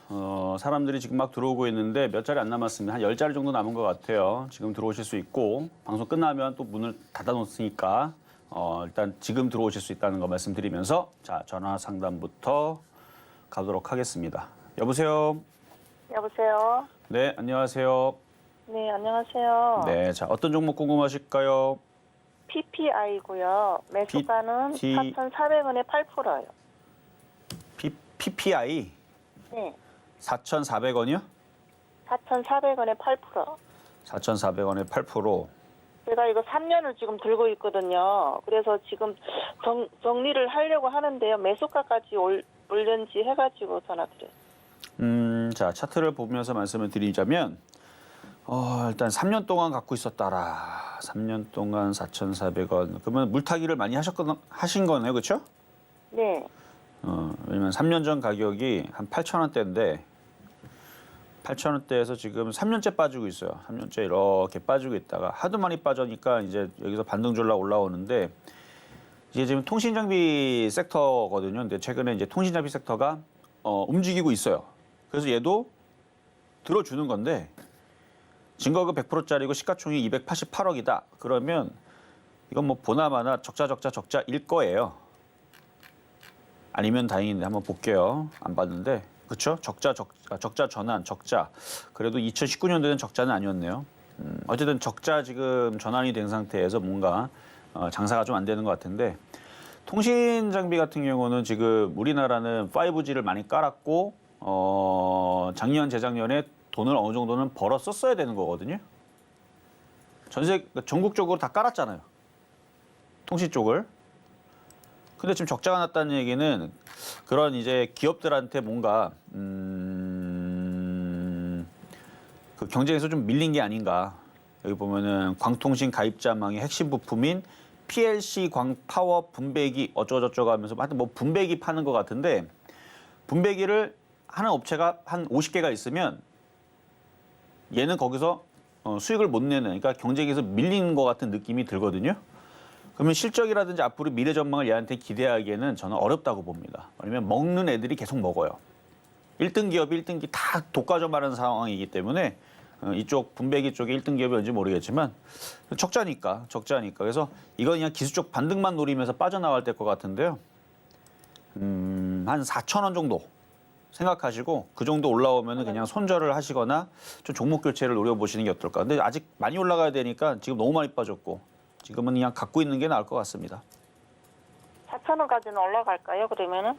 C: 사람들이 지금 막 들어오고 있는데 몇 자리 안 남았습니다. 한 10자리 정도 남은 것 같아요. 지금 들어오실 수 있고 방송 끝나면 또 문을 닫아놓으니까 일단 지금 들어오실 수 있다는 거 말씀드리면서 자 전화 상담부터 가도록 하겠습니다. 여보세요.
D: 여보세요.
C: 네, 안녕하세요.
D: 네, 안녕하세요.
C: 네, 자 어떤 종목 궁금하실까요?
D: PPI고요. 매수가는
C: PT
D: 4,400원에 8%요.
C: PPI
D: 네,
C: 4,400원이요?
D: 4,400원에 8%.
C: 4,400원에 8%.
D: 제가 이거 3년을 지금 들고 있거든요. 그래서 지금 정리를 하려고 하는데요. 매수가까지 올련지 해가지고 전화드려요.
C: 자 차트를 보면서 말씀을 드리자면 일단 3년 동안 갖고 있었다라. 3년 동안 4,400원. 그러면 물타기를 많이 하신 거네요, 그렇죠?
D: 네,
C: 왜냐면 3년 전 가격이 한 8,000원대인데 8,000원대에서 지금 3년째 빠지고 있어요. 3년째 이렇게 빠지고 있다가 하도 많이 빠져니까 이제 여기서 반등 졸라 올라오는데 이게 지금 통신장비 섹터거든요. 근데 최근에 이제 통신장비 섹터가 움직이고 있어요. 그래서 얘도 들어주는 건데 증거가 100%짜리고 시가총액이 288억이다. 그러면 이건 뭐 보나마나 적자일 거예요. 아니면 다행인데 한번 볼게요. 안 봤는데. 그렇죠? 적자 전환, 적자. 그래도 2019년도에는 적자는 아니었네요. 어쨌든 적자 지금 전환이 된 상태에서 뭔가 장사가 좀 안 되는 것 같은데 통신 장비 같은 경우는 지금 우리나라는 5G를 많이 깔았고 작년, 재작년에 돈을 어느 정도는 벌어 썼어야 되는 거거든요. 전국적으로 다 깔았잖아요. 통신 쪽을. 근데 지금 적자가 났다는 얘기는 그런 이제 기업들한테 뭔가 그 경쟁에서 좀 밀린 게 아닌가. 여기 보면은 광통신 가입자망의 핵심 부품인 PLC 광파워 분배기 어쩌고저쩌고 하면서 하여튼 뭐 분배기 파는 것 같은데 분배기를 하는 업체가 한 50개가 있으면 얘는 거기서 수익을 못 내는 그러니까 경쟁에서 밀린 것 같은 느낌이 들거든요. 그러면 실적이라든지 앞으로 미래 전망을 얘한테 기대하기에는 저는 어렵다고 봅니다. 왜냐면 먹는 애들이 계속 먹어요. 1등 기업이 1등 다 독과점하는 상황이기 때문에 이쪽 분배기 쪽에 1등 기업이 뭔지 모르겠지만 적자니까. 그래서 이건 그냥 기술적 반등만 노리면서 빠져나갈 것 같은데요. 한 4,000원 정도 생각하시고 그 정도 올라오면 그냥 손절을 하시거나 좀 종목 교체를 노려보시는 게 어떨까. 근데 아직 많이 올라가야 되니까 지금 너무 많이 빠졌고 지금은 그냥 갖고 있는 게 나을 것 같습니다.
D: 4,000원까지는 올라갈까요, 그러면은?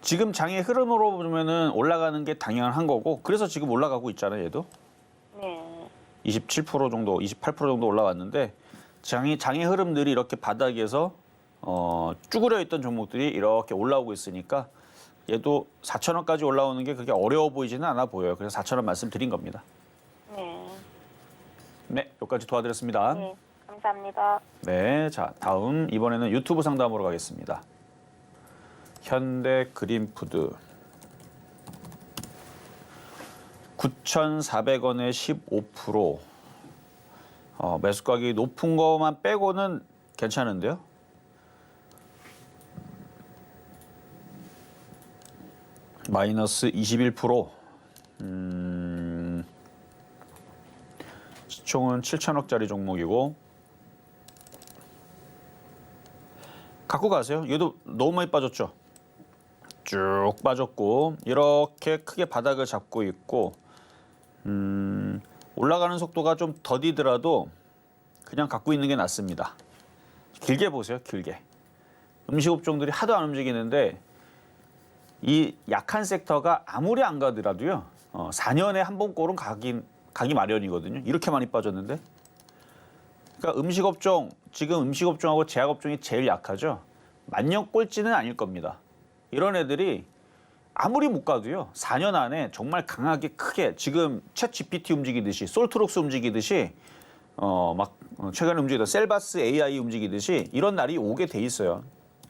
C: 지금 장의 흐름으로 보면은 올라가는 게 당연한 거고 그래서 지금 올라가고 있잖아요, 얘도.
D: 네.
C: 27% 정도, 28% 정도 올라왔는데 장의 흐름들이 이렇게 바닥에서 쭈그려 있던 종목들이 이렇게 올라오고 있으니까 얘도 4,000원까지 올라오는 게 그렇게 어려워 보이지는 않아 보여요. 그래서 4,000원 말씀드린 겁니다.
D: 네.
C: 네, 여기까지 도와드렸습니다.
D: 네, 감사합니다.
C: 네, 자 다음 이번에는 유튜브 상담으로 가겠습니다. 현대 그린푸드 9,400원에 15%. 매수 가격이 높은 것만 빼고는 괜찮은데요. 마이너스 21%. 시총은 7천억짜리 종목이고 갖고 가세요. 얘도 너무 많이 빠졌죠. 쭉 빠졌고 이렇게 크게 바닥을 잡고 있고 올라가는 속도가 좀 더디더라도 그냥 갖고 있는 게 낫습니다. 길게 보세요. 길게. 음식업종들이 하도 안 움직이는데 이 약한 섹터가 아무리 안 가더라도요. 4년에 한 번 꼴은 가기 마련이거든요. 이렇게 많이 빠졌는데. 그러니까 음식업종, 지금 음식업종하고 제약업종이 제일 약하죠. 만년 꼴찌는 아닐 겁니다. 이런 애들이 아무리 못 가도요. 4년 안에 정말 강하게 크게 지금 챗 GPT 움직이듯이 솔트록스 움직이듯이 최근에 움직이던 셀바스 AI 움직이듯이 이런 날이 오게 돼 있어요.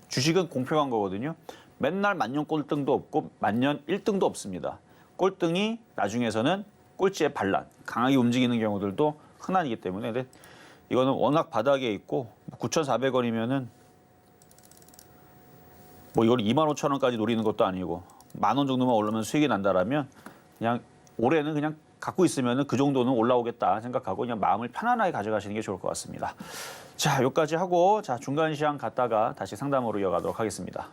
C: 주식은 공평한 거거든요. 맨날 만년 꼴등도 없고 만년 1등도 없습니다. 꼴등이 나중에서는 꼴찌의 반란, 강하게 움직이는 경우들도 흔한이기 때문에 근데 이거는 워낙 바닥에 있고 9,400원이면은 뭐 이걸 25,000원까지 노리는 것도 아니고 10,000원 정도만 오르면 수익이 난다라면 그냥 올해는 그냥 갖고 있으면은 그 정도는 올라오겠다 생각하고 그냥 마음을 편안하게 가져가시는 게 좋을 것 같습니다. 자, 여기까지 하고 중간 시황 갔다가 다시 상담으로 이어가도록 하겠습니다.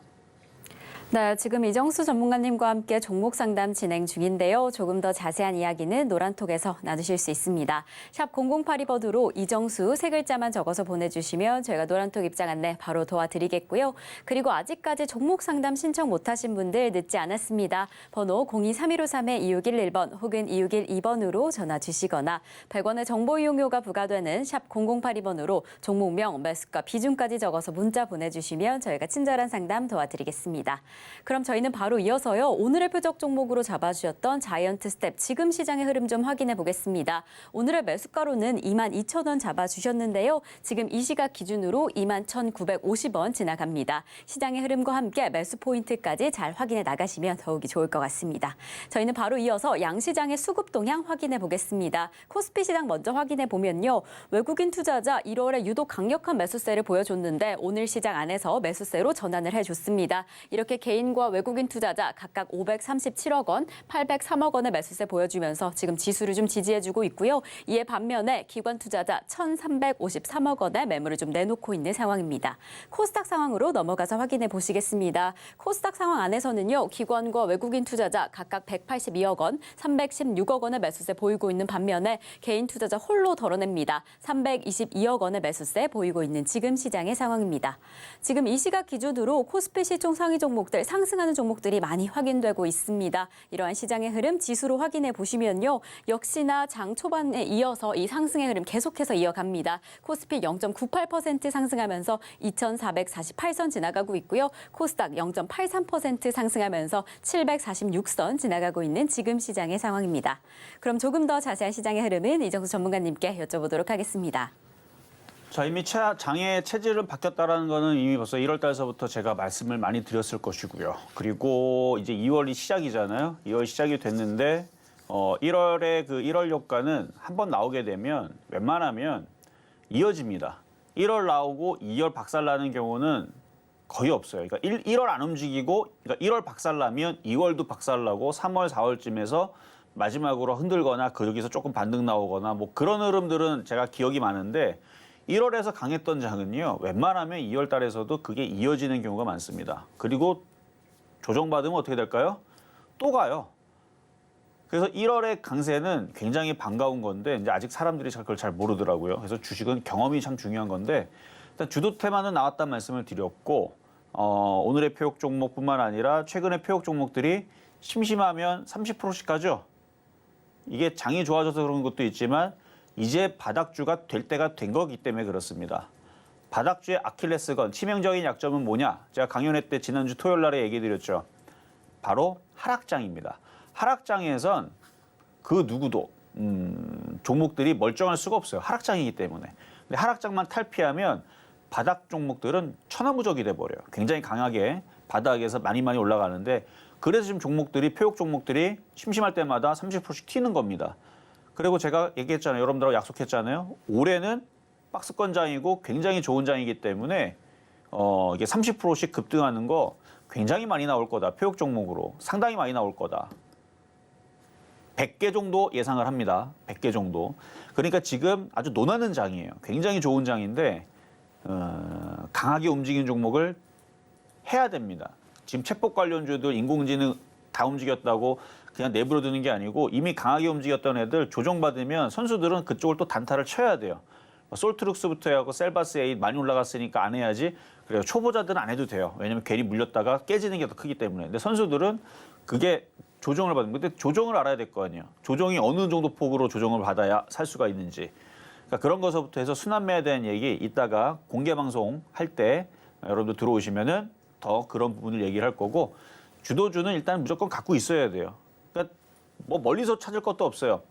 B: 네, 지금 이정수 전문가님과 함께 종목 상담 진행 중인데요. 조금 더 자세한 이야기는 노란톡에서 나누실 수 있습니다. 샵 0082번으로 이정수 세 글자만 적어서 보내주시면 저희가 노란톡 입장 안내 바로 도와드리겠고요. 그리고 아직까지 종목 상담 신청 못하신 분들 늦지 않았습니다. 번호 023153-2611번 혹은 2612번으로 전화 주시거나 100원의 정보 이용료가 부과되는 샵 0082번으로 종목명, 매수가, 비중까지 적어서 문자 보내주시면 저희가 친절한 상담 도와드리겠습니다. 그럼 저희는 바로 이어서요. 오늘의 표적 종목으로 잡아주셨던 자이언트 스텝 지금 시장의 흐름 좀 확인해 보겠습니다. 오늘의 매수가로는 22,000원 잡아주셨는데요. 지금 이 시각 기준으로 21,950원 지나갑니다. 시장의 흐름과 함께 매수 포인트까지 잘 확인해 나가시면 더욱이 좋을 것 같습니다. 저희는 바로 이어서 양시장의 수급 동향 확인해 보겠습니다. 코스피 시장 먼저 확인해 보면요. 외국인 투자자 1월에 유독 강력한 매수세를 보여줬는데 오늘 시장 안에서 매수세로 전환을 해줬습니다. 이렇게 개인과 외국인 투자자 각각 537억 원, 803억 원의 매수세 보여주면서 지금 지수를 좀 지지해주고 있고요. 이에 반면에 기관 투자자 1,353억 원의 매물을 좀 내놓고 있는 상황입니다. 코스닥 상황으로 넘어가서 확인해 보시겠습니다. 코스닥 상황 안에서는요. 기관과 외국인 투자자 각각 182억 원, 316억 원의 매수세 보이고 있는 반면에 개인 투자자 홀로 덜어냅니다. 322억 원의 매수세 보이고 있는 지금 시장의 상황입니다. 지금 이 시각 기준으로 코스피 시총 상위 종목들 상승하는 종목들이 많이 확인되고 있습니다. 이러한 시장의 흐름 지수로 확인해 보시면요. 역시나 장 초반에 이어서 이 상승의 흐름 계속해서 이어갑니다. 코스피 0.98% 상승하면서 2,448선 지나가고 있고요. 코스닥 0.83% 상승하면서 746선 지나가고 있는 지금 시장의 상황입니다. 그럼 조금 더 자세한 시장의 흐름은 이정수 전문가님께 여쭤보도록 하겠습니다.
C: 자, 이미 장의 체질은 바뀌었다라는 거는 이미 벌써 1월 달서부터 제가 말씀을 많이 드렸을 것이고요. 그리고 이제 2월이 시작이잖아요. 2월 시작이 됐는데 1월에 그 1월 효과는 한번 나오게 되면 웬만하면 이어집니다. 1월 나오고 2월 박살나는 경우는 거의 없어요. 그러니까 1월 안 움직이고 그러니까 1월 박살나면 2월도 박살나고 3월, 4월쯤에서 마지막으로 흔들거나 여기서 조금 반등 나오거나 뭐 그런 흐름들은 제가 기억이 많은데 1월에서 강했던 장은요. 웬만하면 2월 달에서도 그게 이어지는 경우가 많습니다. 그리고 조정받으면 어떻게 될까요? 또 가요. 그래서 1월의 강세는 굉장히 반가운 건데 이제 아직 사람들이 그걸 잘 모르더라고요. 그래서 주식은 경험이 참 중요한 건데 일단 주도 테마는 나왔다는 말씀을 드렸고 오늘의 표역 종목뿐만 아니라 최근의 표역 종목들이 심심하면 30%씩 가죠. 이게 장이 좋아져서 그런 것도 있지만 이제 바닥주가 될 때가 된 거기 때문에 그렇습니다. 바닥주의 아킬레스건, 치명적인 약점은 뭐냐? 제가 강연회 때 지난주 토요일 날에 얘기 드렸죠. 바로 하락장입니다. 하락장에선 그 누구도 종목들이 멀쩡할 수가 없어요. 하락장이기 때문에. 근데 하락장만 탈피하면 바닥 종목들은 천하무적이 돼버려요. 굉장히 강하게 바닥에서 많이 올라가는데 그래서 지금 종목들이 표역 종목들이 심심할 때마다 30%씩 튀는 겁니다. 그리고 제가 얘기했잖아요. 여러분들하고 약속했잖아요. 올해는 박스권 장이고 굉장히 좋은 장이기 때문에 이게 30%씩 급등하는 거 굉장히 많이 나올 거다. 표역 종목으로 상당히 많이 나올 거다. 100개 정도 예상을 합니다. 100개 정도. 그러니까 지금 아주 논하는 장이에요. 굉장히 좋은 장인데 강하게 움직이는 종목을 해야 됩니다. 지금 챗봇 관련주들 인공지능 다 움직였다고 그냥 내버려 두는 게 아니고 이미 강하게 움직였던 애들 조정받으면 선수들은 그쪽을 또 단타를 쳐야 돼요. 솔트룩스부터 해갖고 셀바스 8 많이 올라갔으니까 안 해야지. 그래요. 초보자들은 안 해도 돼요. 왜냐면 괜히 물렸다가 깨지는 게 더 크기 때문에. 근데 선수들은 그게 조정을 받는 건데 조정을 알아야 될 거 아니에요. 조정이 어느 정도 폭으로 조정을 받아야 살 수가 있는지. 그러니까 그런 것부터 해서 순환매에 대한 얘기 이따가 공개 방송 할 때 여러분들 들어오시면은 더 그런 부분을 얘기를 할 거고 주도주는 일단 무조건 갖고 있어야 돼요. 그러니까 뭐 멀리서 찾을 것도 없어요.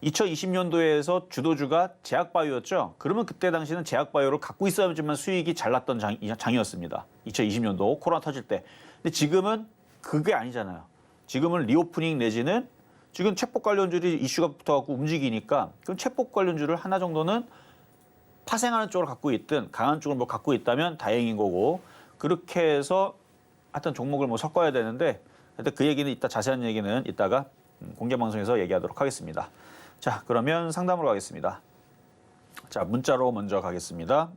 C: 2020년도에서 주도주가 제약바이오였죠. 그러면 그때 당시는 제약바이오를 갖고 있어야지만 수익이 잘 났던 장이었습니다. 2020년도 코로나 터질 때. 근데 지금은 그게 아니잖아요. 지금은 리오프닝 내지는 지금 체폭 관련주들이 이슈가 붙어갖고 움직이니까 그럼 체폭 관련주를 하나 정도는 파생하는 쪽으로 갖고 있든 강한 쪽을 뭐 갖고 있다면 다행인 거고 그렇게 해서 하여튼 종목을 뭐 섞어야 되는데 하여튼 그 얘기는 이따 자세한 얘기는 이따가 공개 방송에서 얘기하도록 하겠습니다. 자, 그러면 상담으로 가겠습니다. 자, 문자로 먼저 가겠습니다.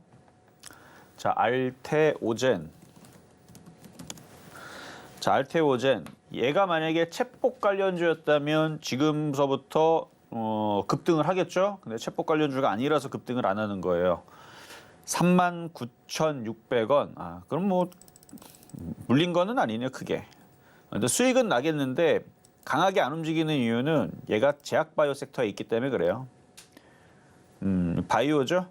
C: 자, 알테오젠. 자, 알테오젠. 얘가 만약에 체폭 관련주였다면 지금서부터 급등을 하겠죠? 근데 체폭 관련주가 아니라서 급등을 안 하는 거예요. 39,600원. 아, 그럼 뭐 물린 거는 아니네요, 크게. 근데 수익은 나겠는데 강하게 안 움직이는 이유는 얘가 제약바이오 섹터에 있기 때문에 그래요. 바이오죠.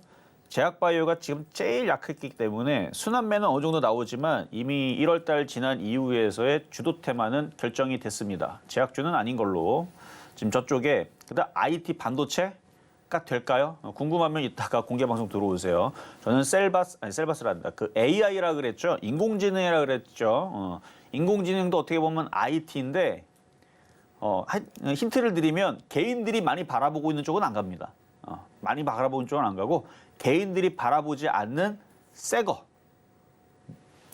C: 제약바이오가 지금 제일 약했기 때문에 순환매는 어느 정도 나오지만 이미 1월 달 지난 이후에서의 주도 테마는 결정이 됐습니다. 제약주는 아닌 걸로. 지금 저쪽에 그다음 IT 반도체가 될까요? 궁금하면 이따가 공개 방송 들어오세요. 저는 셀바스란다. 그 AI라 그랬죠. 인공지능이라 그랬죠. 인공지능도 어떻게 보면 IT인데 힌트를 드리면 개인들이 많이 바라보고 있는 쪽은 안 갑니다. 많이 바라보는 쪽은 안 가고 개인들이 바라보지 않는 새거,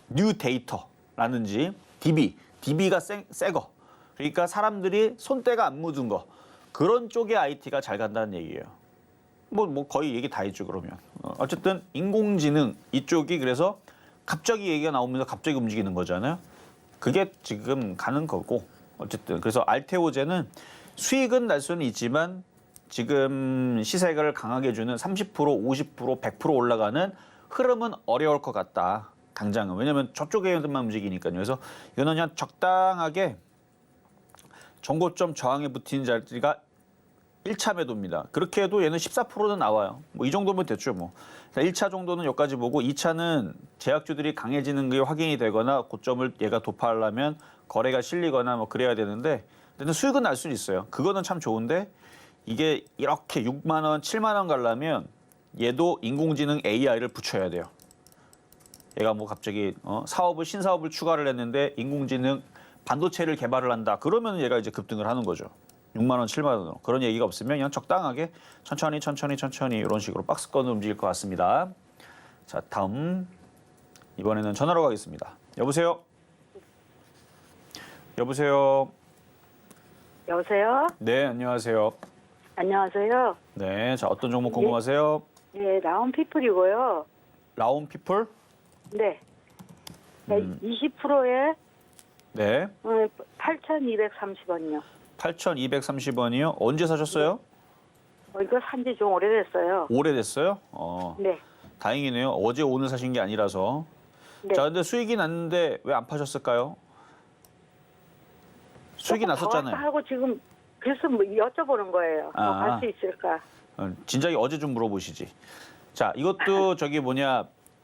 C: 뉴 데이터라든지 DB가 새거. 그러니까 사람들이 손때가 안 묻은 거 그런 쪽의 IT가 잘 간다는 얘기예요. 뭐 거의 얘기 다 했죠 그러면. 어쨌든 인공지능 이쪽이 그래서 갑자기 얘기가 나오면서 갑자기 움직이는 거잖아요. 그게 지금 가는 거고. 어쨌든 그래서 알테오젠은 수익은 날 수는 있지만 지금 시세를 강하게 주는 30%, 50%, 100% 올라가는 흐름은 어려울 것 같다. 당장은. 왜냐하면 저쪽에만 움직이니까요. 그래서 이거는 그냥 적당하게 정고점 저항에 붙이는 자리가 1차 매도입니다. 그렇게 해도 얘는 14%는 나와요. 뭐 이 정도면 됐죠. 뭐 1차 정도는 여기까지 보고 2차는 제약주들이 강해지는 게 확인이 되거나 고점을 얘가 도파하려면 거래가 실리거나 뭐 그래야 되는데 근데 수익은 날 수는 있어요. 그거는 참 좋은데 이게 이렇게 6만 원, 7만 원 가려면 얘도 인공지능 AI를 붙여야 돼요. 얘가 뭐 갑자기 신사업을 추가를 했는데 인공지능 반도체를 개발을 한다. 그러면 얘가 이제 급등을 하는 거죠. 6만 원, 7만 원으로. 그런 얘기가 없으면 그냥 적당하게 천천히 이런 식으로 박스권으로 움직일 것 같습니다. 자, 다음 이번에는 전화로 가겠습니다. 여보세요? 여보세요?
E: 여보세요?
C: 네, 안녕하세요.
E: 안녕하세요.
C: 네, 자 어떤 종목 궁금하세요?
E: 예, 라운피플이고요.
C: 라온피플?
E: 네. 20%에
C: 네,
E: 8,230원이요.
C: 8,230원이요. 언제 사셨어요?
E: 이거 산지 좀 오래됐어요.
C: 오래됐어요?
E: 네.
C: 다행이네요. 어제 오늘 사신 게 아니라서.
E: 네.
C: 자, 근데 수익이 났는데 왜 안 파셨을까요? 수익이 났었잖아요.
E: 하고 지금 그래서 뭐 여쭤보는 거예요.
C: 아.
E: 할 수 있을까?
C: 진작에 어제 좀 물어보시지. 자, 이것도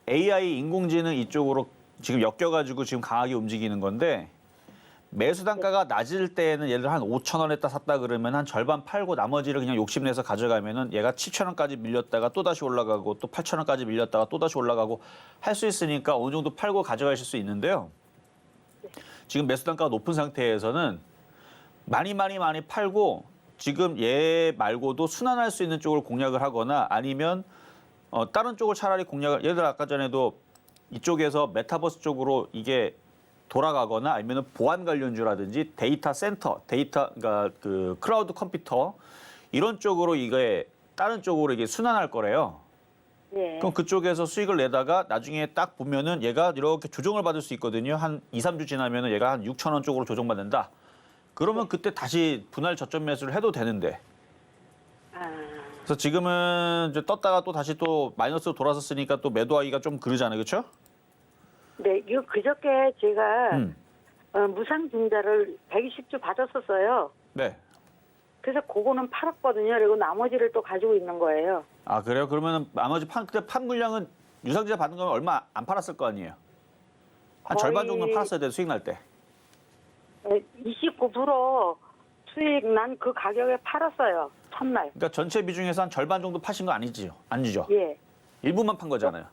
C: AI 인공지능 이쪽으로 지금 엮여가지고 지금 강하게 움직이는 건데 매수 단가가 낮을 때에는 예를 들어 한 5,000원에다 샀다 그러면 한 절반 팔고 나머지를 그냥 욕심내서 가져가면은 얘가 7,000원까지 밀렸다가 또 다시 올라가고 또 8,000원까지 밀렸다가 또 다시 올라가고 할 수 있으니까 어느 정도 팔고 가져가실 수 있는데요. 지금 매수 단가가 높은 상태에서는 많이 팔고 지금 얘 말고도 순환할 수 있는 쪽을 공략을 하거나 아니면 다른 쪽을 차라리 공략을 예를 들어 아까 전에도 이쪽에서 메타버스 쪽으로 이게 돌아가거나 아니면 보안 관련주라든지 데이터 센터, 그러니까 그 클라우드 컴퓨터 이런 쪽으로 이게 다른 쪽으로 이게 순환할 거래요.
E: 네.
C: 그럼 그쪽에서 수익을 내다가 나중에 딱 보면은 얘가 이렇게 조정을 받을 수 있거든요. 한 2, 3주 지나면은 얘가 한 6,000원 쪽으로 조정받는다. 그러면 그때 다시 분할 저점 매수를 해도 되는데. 그래서 지금은 이제 떴다가 또 다시 또 마이너스로 돌아섰으니까 또 매도하기가 좀 그러잖아요, 그렇죠?
E: 네, 이거 그저께 제가
C: 음.
E: 무상증자를 120주 받았었어요.
C: 네.
E: 그래서 그거는 팔았거든요. 그리고 나머지를 또 가지고 있는 거예요.
C: 아 그래요? 그러면 나머지 그때 판 물량은 유상증자 받은 거면 얼마 안 팔았을 거 아니에요? 한
E: 거의-
C: 절반 정도는 팔았어야 돼요, 수익 날 때.
E: 29% 수익 난 그 가격에 팔았어요. 첫날.
C: 그러니까 전체 비중에서 한 절반 정도 파신 거 아니지요? 아니죠?
E: 예,
C: 일부만 판 거잖아요.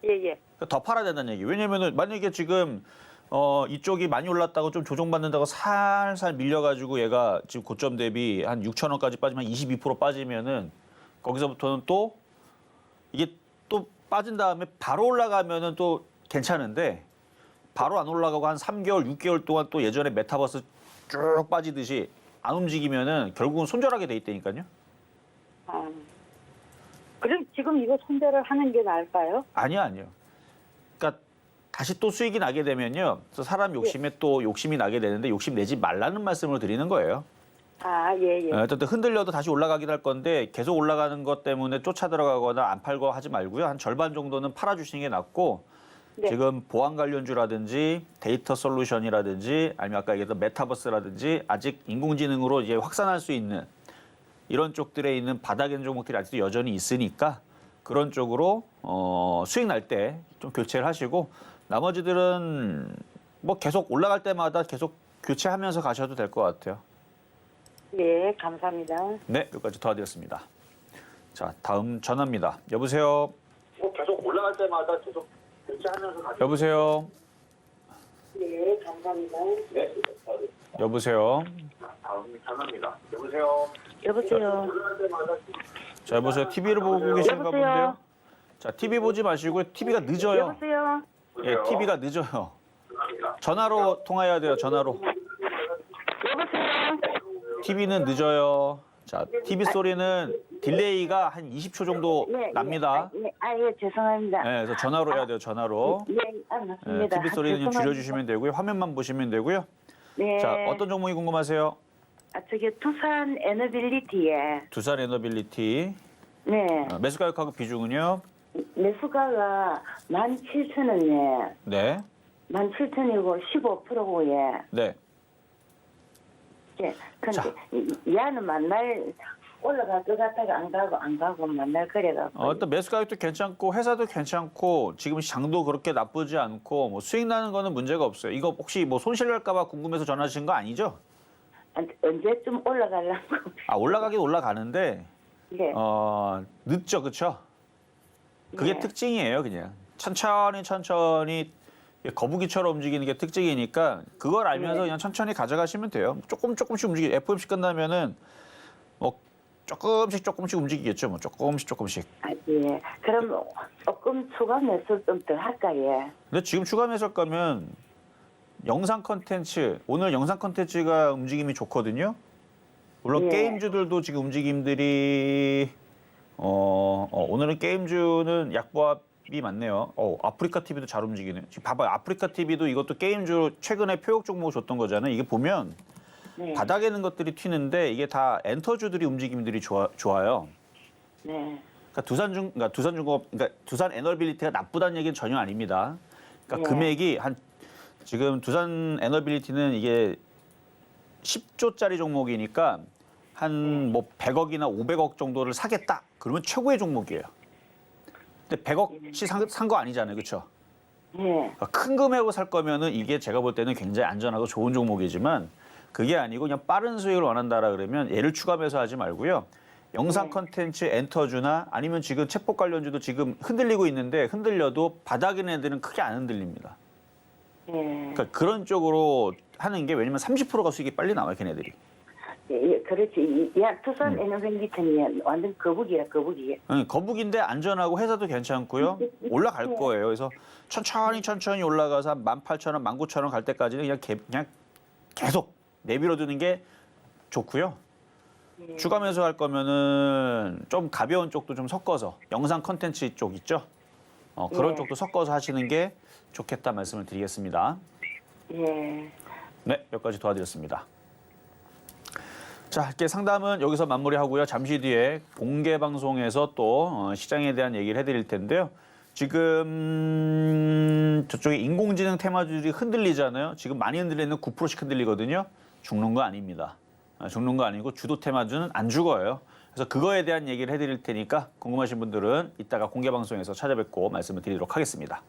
E: 예, 예.
C: 그러니까 더 팔아야 된다는 얘기. 왜냐면은 만약에 지금 이쪽이 많이 올랐다고 좀 조정받는다고 살살 밀려가지고 얘가 지금 고점 대비 한 6천 원까지 빠지면 22% 빠지면은 거기서부터는 또 이게 또 빠진 다음에 바로 올라가면은 또 괜찮은데 바로 안 올라가고 한 3개월, 6개월 동안 또 예전에 메타버스 쭉 빠지듯이 안 움직이면은 결국은 손절하게 돼 있다니까요.
E: 아, 그럼 지금 이거 손대를 하는 게 나을까요?
C: 아니요. 그러니까 다시 또 수익이 나게 되면요. 그래서 사람 욕심에 또 욕심이 나게 되는데 욕심 내지 말라는 말씀을 드리는 거예요.
E: 아, 예, 예.
C: 어쨌든 흔들려도 다시 올라가긴 할 건데 계속 올라가는 것 때문에 쫓아 들어가거나 안 팔고 하지 말고요. 한 절반 정도는 팔아주시는 게 낫고
E: 네.
C: 지금 보안 관련주라든지 데이터 솔루션이라든지 아니면 아까 얘기했던 메타버스라든지 아직 인공지능으로 이제 확산할 수 있는 이런 쪽들에 있는 바닥에 있는 종목들이 아직도 여전히 있으니까 그런 쪽으로 수익 날 때 좀 교체를 하시고 나머지들은 뭐 계속 올라갈 때마다 계속 교체하면서 가셔도 될 것 같아요.
E: 예, 감사합니다.
C: 네, 여기까지 도와드렸습니다. 자, 다음 전화입니다. 여보세요. 계속 올라갈 때마다 계속 교체하면서 가셔도 여보세요.
E: 예, 감사합니다.
C: 네, 여보세요. 다음 전화입니다. 여보세요.
E: 여보세요.
C: 자, 여보세요. TV를 보고 계신가
E: 여보세요?
C: 본데요. 자, TV 보지 마시고요. TV가 늦어요.
E: 여보세요.
C: 예, TV가 늦어요. 전화로 통화해야 돼요. 전화로.
E: 여보세요.
C: TV는 늦어요. 자, TV 소리는 딜레이가 한 20초 정도 납니다.
E: 예, 예, 죄송합니다.
C: 네, 그래서 전화로 해야 돼요. 전화로.
E: 예,
C: 네,
E: 알겠습니다.
C: TV 소리는 좀
E: 죄송합니다.
C: 줄여주시면 되고요. 화면만 보시면 되고요.
E: 네.
C: 자, 어떤 종목이 궁금하세요?
E: 저기 투산 에너빌리티에
C: 두산 에너빌리티.
E: 네.
C: 매수 가격하고 비중은요?
E: 매수가가 17,000원에
C: 네.
E: 17,000이고 15%고 예.
C: 네.
E: 예. 근데
C: 자.
E: 얘는 만날 올라갈 것 같다가 안 가고 만날 그래갖고.
C: 일단 매수 가격도 괜찮고 회사도 괜찮고 지금 장도 그렇게 나쁘지 않고 뭐 수익 나는 거는 문제가 없어요. 이거 혹시 뭐 손실 날까 봐 궁금해서 전화 주신 거 아니죠?
E: 언제쯤 올라가려고.
C: 아, 올라가긴 올라가는데
E: 네.
C: 늦죠. 그렇죠? 그게
E: 네.
C: 특징이에요, 그냥. 천천히 거북이처럼 움직이는 게 특징이니까 그걸 알면서
E: 네.
C: 그냥 천천히 가져가시면 돼요. 조금씩 움직이. FOMC 끝나면은 뭐 조금씩 움직이겠죠. 뭐 조금씩.
E: 아, 예. 그럼 조금 추가 매수 좀 더 할까 예.
C: 근데 지금 추가 매수할 거면 영상 컨텐츠, 오늘 영상 컨텐츠가 움직임이 좋거든요. 물론
E: 예.
C: 게임주들도 지금 움직임들이 오늘은 게임주는 약보합이 많네요. 아프리카 TV도 잘 움직이네요. 지금 봐봐요. 아프리카 TV도 이것도 게임주 최근에 표적 종목을 줬던 거잖아요. 이게 보면
E: 네.
C: 바닥에 있는 것들이 튀는데 이게 다 엔터주들이 움직임들이 좋아요.
E: 네.
C: 그러니까 두산 에너빌리티가 나쁘다는 얘기는 전혀 아닙니다. 그러니까
E: 네.
C: 금액이 지금 두산 에너빌리티는 이게 10조짜리 종목이니까 한 뭐 100억이나 500억 정도를 사겠다. 그러면 최고의 종목이에요. 근데 100억치 산 거 아니잖아요. 그렇죠?
E: 예.
C: 큰 금액으로 살 거면은 이게 제가 볼 때는 굉장히 안전하고 좋은 종목이지만 그게 아니고 그냥 빠른 수익을 원한다라 그러면 얘를 추가 매수하지 말고요. 영상
E: 네.
C: 컨텐츠 엔터주나 아니면 지금 챗봇 관련주도 지금 흔들리고 있는데 흔들려도 바닥에 있는 애들은 크게 안 흔들립니다.
E: 예.
C: 그러니까 그런 쪽으로 하는 게 왜냐면 30%가 수익이 빨리 나와요, 걔네들이.
E: 예, 그렇지. 야, 투산 에너빌리티는 완전 거북이야, 거북이.
C: 거북인데 안전하고 회사도 괜찮고요. 올라갈 거예요. 그래서 천천히 올라가서 한 18,000원, 19,000원 갈 때까지는 그냥 계속 내밀어 두는 게 좋고요.
E: 예.
C: 추가 매수할 거면은 좀 가벼운 쪽도 좀 섞어서 영상 컨텐츠 쪽 있죠? 그런
E: 네.
C: 쪽도 섞어서 하시는 게 좋겠다 말씀을 드리겠습니다.
E: 예.
C: 네, 몇 가지 도와드렸습니다. 자, 이렇게 상담은 여기서 마무리하고요. 잠시 뒤에 공개 방송에서 또 시장에 대한 얘기를 해드릴 텐데요. 지금 저쪽에 인공지능 테마주들이 흔들리잖아요. 지금 많이 흔들리는 9%씩 흔들리거든요. 죽는 거 아닙니다. 죽는 거 아니고 주도 테마주는 안 죽어요. 그래서 그거에 대한 얘기를 해드릴 테니까 궁금하신 분들은 이따가 공개 방송에서 찾아뵙고 말씀을 드리도록 하겠습니다.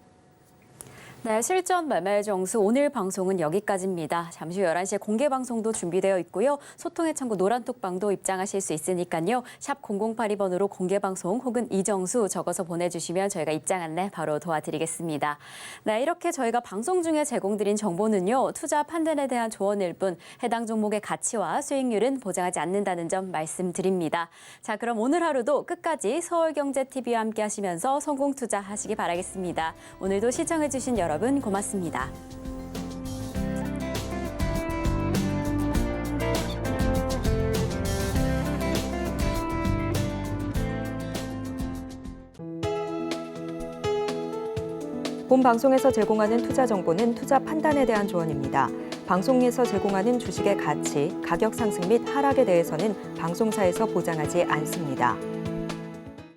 B: 네, 실전 매매 정수 오늘 방송은 여기까지입니다. 잠시 후 11시에 공개 방송도 준비되어 있고요. 소통의 창구 노란톡방도 입장하실 수 있으니까요. 샵 0082번으로 공개 방송 혹은 이정수 적어서 보내주시면 저희가 입장 안내 바로 도와드리겠습니다. 네, 이렇게 저희가 방송 중에 제공드린 정보는요. 투자 판단에 대한 조언일 뿐 해당 종목의 가치와 수익률은 보장하지 않는다는 점 말씀드립니다. 자, 그럼 오늘 하루도 끝까지 서울경제TV와 함께 하시면서 성공 투자하시기 바라겠습니다. 오늘도 시청해주신 여러분 고맙습니다.
A: 본 방송에서 제공하는 투자 정보는 투자 판단에 대한 조언입니다. 방송에서 제공하는 주식의 가치, 가격 상승 및 하락에 대해서는 방송사에서 보장하지 않습니다.